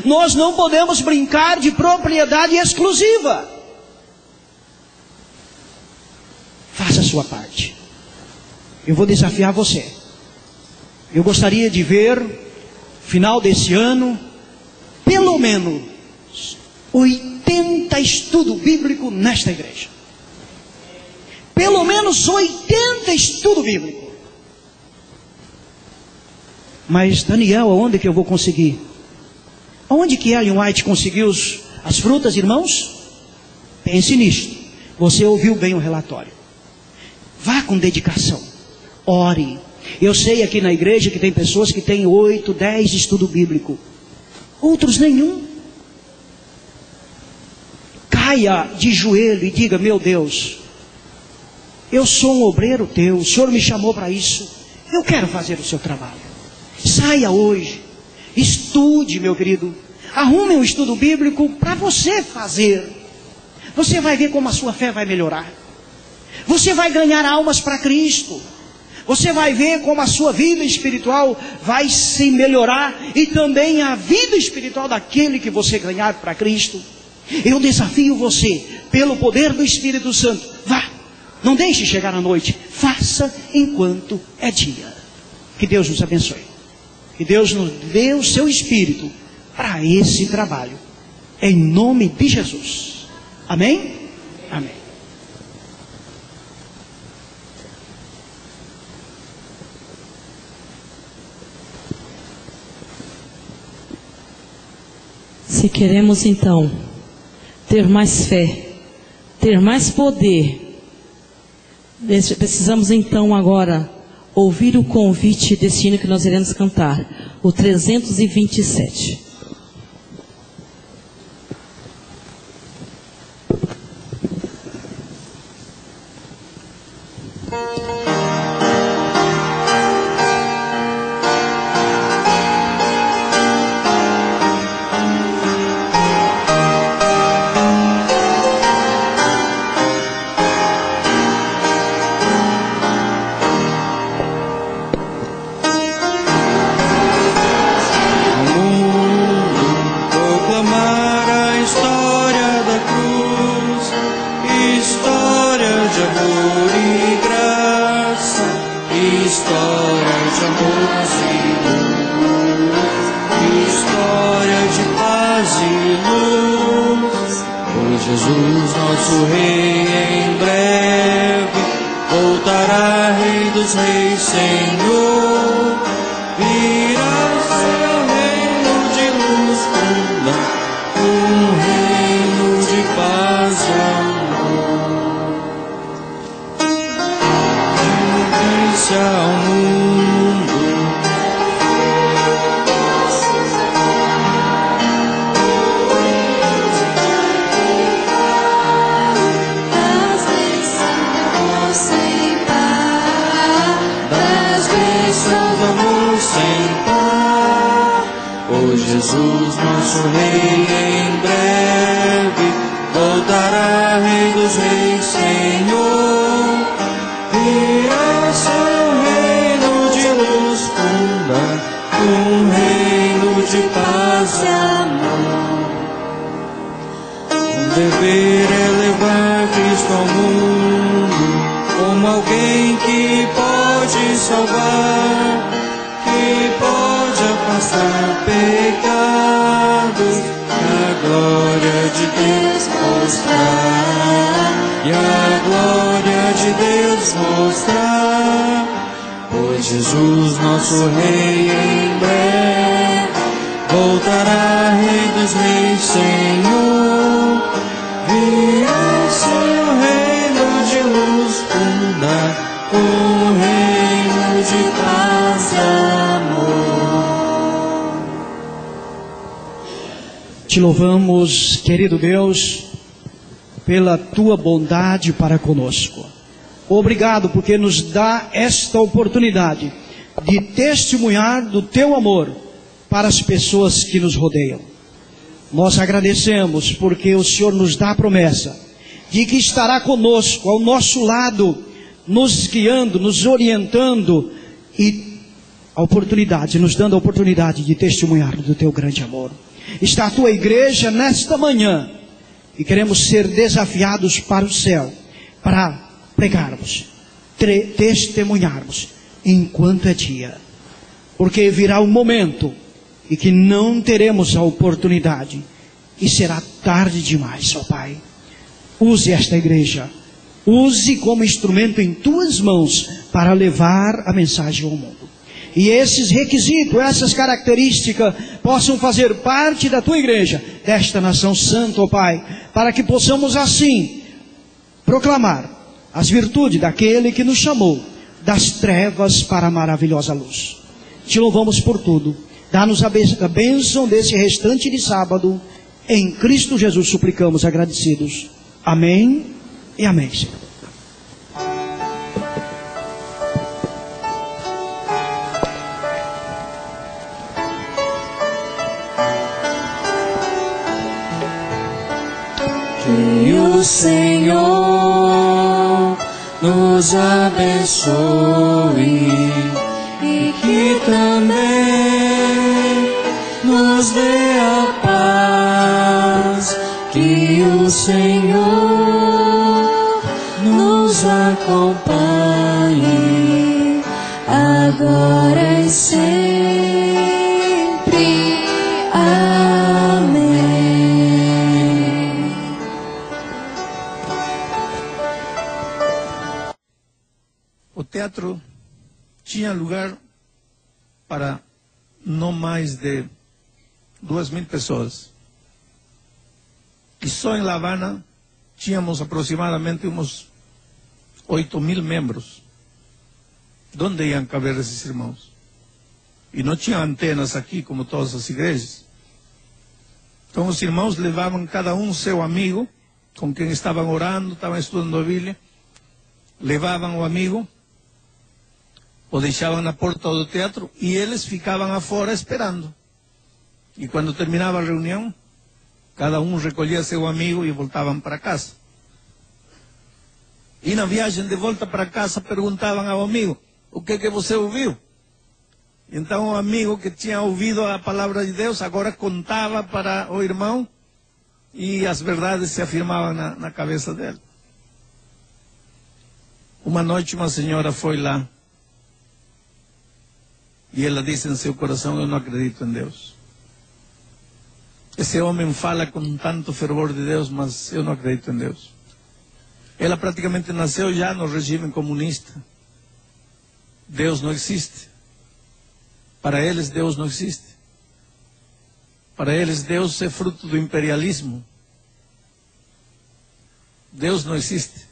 Nós não podemos brincar de propriedade exclusiva. Faça a sua parte. Eu vou desafiar você. Eu gostaria de ver, final desse ano, pelo menos 80 estudos bíblicos nesta igreja. Pelo menos 80 estudos bíblicos. Mas, Daniel, aonde que eu vou conseguir? Aonde que Ellen White conseguiu as frutas, irmãos? Pense nisto. Você ouviu bem o relatório. Vá com dedicação. Ore. Eu sei aqui na igreja que tem pessoas que têm 8, 10 estudo bíblico. Outros nenhum. Caia de joelho e diga: meu Deus, eu sou um obreiro teu, o Senhor me chamou para isso. Eu quero fazer o seu trabalho. Saia hoje. Estude, meu querido. Arrume um estudo bíblico para você fazer. Você vai ver como a sua fé vai melhorar. Você vai ganhar almas para Cristo. Você vai ver como a sua vida espiritual vai se melhorar. E também a vida espiritual daquele que você ganhar para Cristo. Eu desafio você, pelo poder do Espírito Santo. Vá, não deixe chegar a noite. Faça enquanto é dia. Que Deus nos abençoe. Que Deus nos dê o seu Espírito para esse trabalho. Em nome de Jesus. Amém? Amém. Se queremos então ter mais fé, ter mais poder, Precisamos então agora ouvir o convite desse hino que nós iremos cantar, o 327. Jesus, nosso Rei, em breve voltará, Rei dos Reis, Senhor. Virá seu reino de luz pura, reino de paz e amor. Dirige ao mundo. Jesus, nosso Rei, em breve voltará, Rei dos Reis, Senhor. Virá seu reino de luz pura, reino de paz e amor. O dever é levar Cristo ao mundo como alguém que pode salvar, que pode afastar pecados, e a glória de Deus mostrar, e a glória de Deus mostrar. Pois Jesus, nosso Rei, em breve voltará, Rei dos Reis, Senhor. Virá seu reino de luz pura, reino de paz e amor. Te louvamos, querido Deus, pela tua bondade para conosco. Obrigado porque nos dá esta oportunidade de testemunhar do teu amor para as pessoas que nos rodeiam. Nós agradecemos porque o Senhor nos dá a promessa de que estará conosco, ao nosso lado, nos guiando, nos orientando e nos dando a oportunidade de testemunhar do teu grande amor. Está a tua igreja nesta manhã e queremos ser desafiados para o céu, para pregarmos, testemunharmos enquanto é dia, porque virá um momento em que não teremos a oportunidade e será tarde demais, ó Pai. Use esta igreja, use como instrumento em tuas mãos para levar a mensagem ao mundo. E esses requisitos, essas características possam fazer parte da tua igreja, desta nação santa, ó Pai, para que possamos assim proclamar as virtudes daquele que nos chamou das trevas para a maravilhosa luz. Te louvamos por tudo. Dá-nos a bênção desse restante de sábado. Em Cristo Jesus suplicamos agradecidos. Amém e amém, Senhor. Que o Senhor nos abençoe e que também nos dê a paz. Que o Senhor nos acompanhe agora e sempre. Amém. O teatro tinha lugar para não mais de 2.000 pessoas. E só em La Habana tínhamos aproximadamente uns 8.000 membros. ¿Dónde iban a caber esses irmãos? E não tinha antenas aqui, como todas as igrejas. Então os irmãos levavam cada um seu amigo, com quem estavam orando, estavam estudando a Bíblia, levavam o amigo, o deixavam na porta do teatro, e eles ficavam afora esperando. E quando terminava a reunião, cada um recolhia seu amigo e voltavam para casa. E na viagem de volta para casa perguntavam ao amigo: o que você ouviu? Então o amigo que tinha ouvido a palavra de Deus agora contava para o irmão, e as verdades se afirmavam na cabeça dele. Uma noite uma senhora foi lá e ela disse em seu coração: eu não acredito em Deus. Esse homem fala com tanto fervor de Deus, mas eu não acredito em Deus. Ela praticamente nasceu já no regime comunista. Deus não existe. Para eles, Deus não existe. Para eles, Deus é fruto do imperialismo. Deus não existe.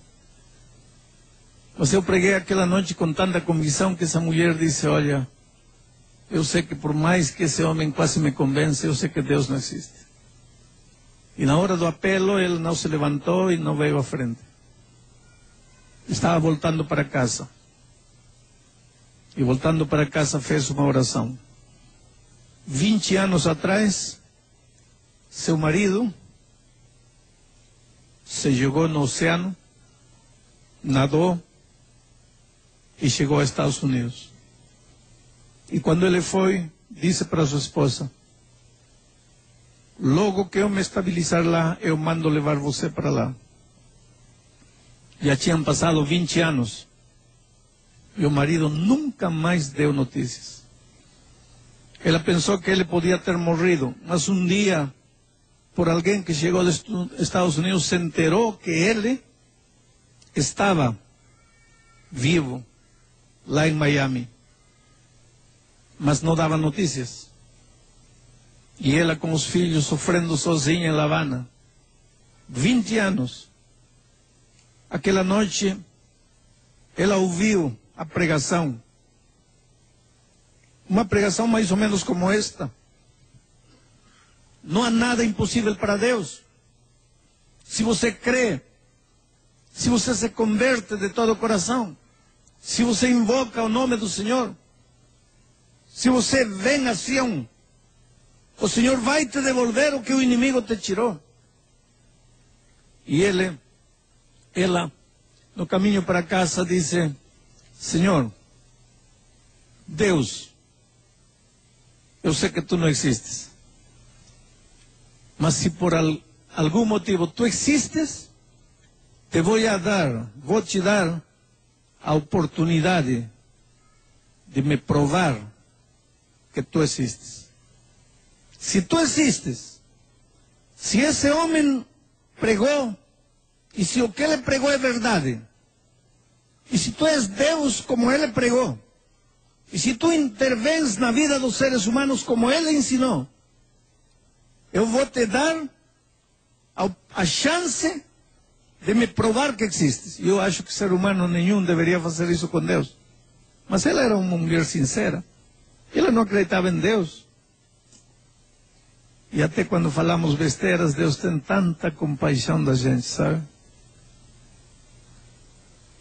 Mas eu preguei aquela noite com tanta convicção que essa mulher disse: olha, eu sei que por mais que esse homem quase me convence, eu sei que Deus não existe. E na hora do apelo, ele não se levantou e não veio à frente. Estava voltando para casa. E voltando para casa fez uma oração. 20 anos atrás, seu marido se jogou no oceano, nadou e chegou aos Estados Unidos. E quando ele foi, disse para sua esposa: logo que eu me estabilizar lá, eu mando levar você para lá. Já tinham passado 20 anos. E o marido nunca mais deu notícias. Ela pensou que ele podia ter morrido, mas um dia, por alguém que chegou dos Estados Unidos, se enterou que ele estava vivo lá em Miami, mas não dava notícias. E ela com os filhos sofrendo sozinha em La Habana. 20 anos. Aquela noite, ela ouviu a pregação. Uma pregação mais ou menos como esta. Não há nada impossível para Deus. Se você crê, se você se converte de todo o coração, se você invoca o nome do Senhor, se você vem a Sião, o Senhor vai te devolver o que o inimigo te tirou. E ela, no caminho para casa, disse: Senhor, Deus, eu sei que tu não existes, mas se por algum motivo tu existes, vou te dar a oportunidade de me provar que tu existes. Se tu existes, se esse homem pregou, e se o que ele pregou é verdade, e se tu és Deus como ele pregou, e se tu intervens na vida dos seres humanos como ele ensinou, eu vou te dar a chance de me provar que existes. E eu acho que ser humano nenhum deveria fazer isso com Deus. Mas ela era uma mulher sincera. Ela não acreditava em Deus. E até quando falamos besteiras, Deus tem tanta compaixão da gente, sabe?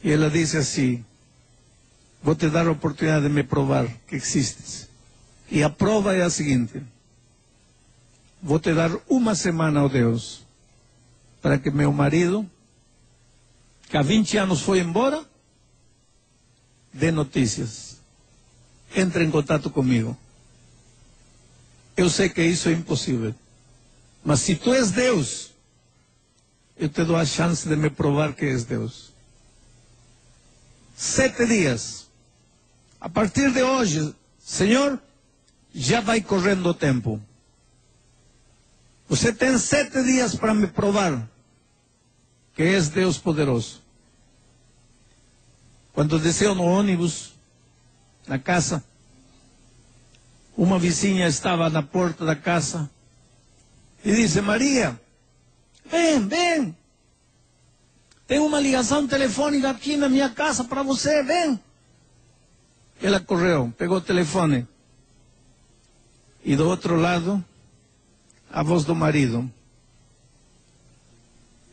E ela disse assim: vou te dar a oportunidade de me provar que existes. E a prova é a seguinte: vou te dar uma semana, ó Deus, para que meu marido, que há 20 anos foi embora, dê notícias. Entre em contato comigo. Eu sei que isso é impossível. Mas se tu és Deus, eu te dou a chance de me provar que és Deus. 7 dias. A partir de hoje, Senhor, já vai correndo o tempo. Você tem 7 dias para me provar que és Deus poderoso. Quando desceu no ônibus, na casa, uma vizinha estava na porta da casa e disse: Maria, vem, vem. tem uma ligação telefônica aqui na minha casa para você, vem. Ela correu, pegou o telefone. E do outro lado, a voz do marido.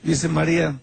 Disse: Maria,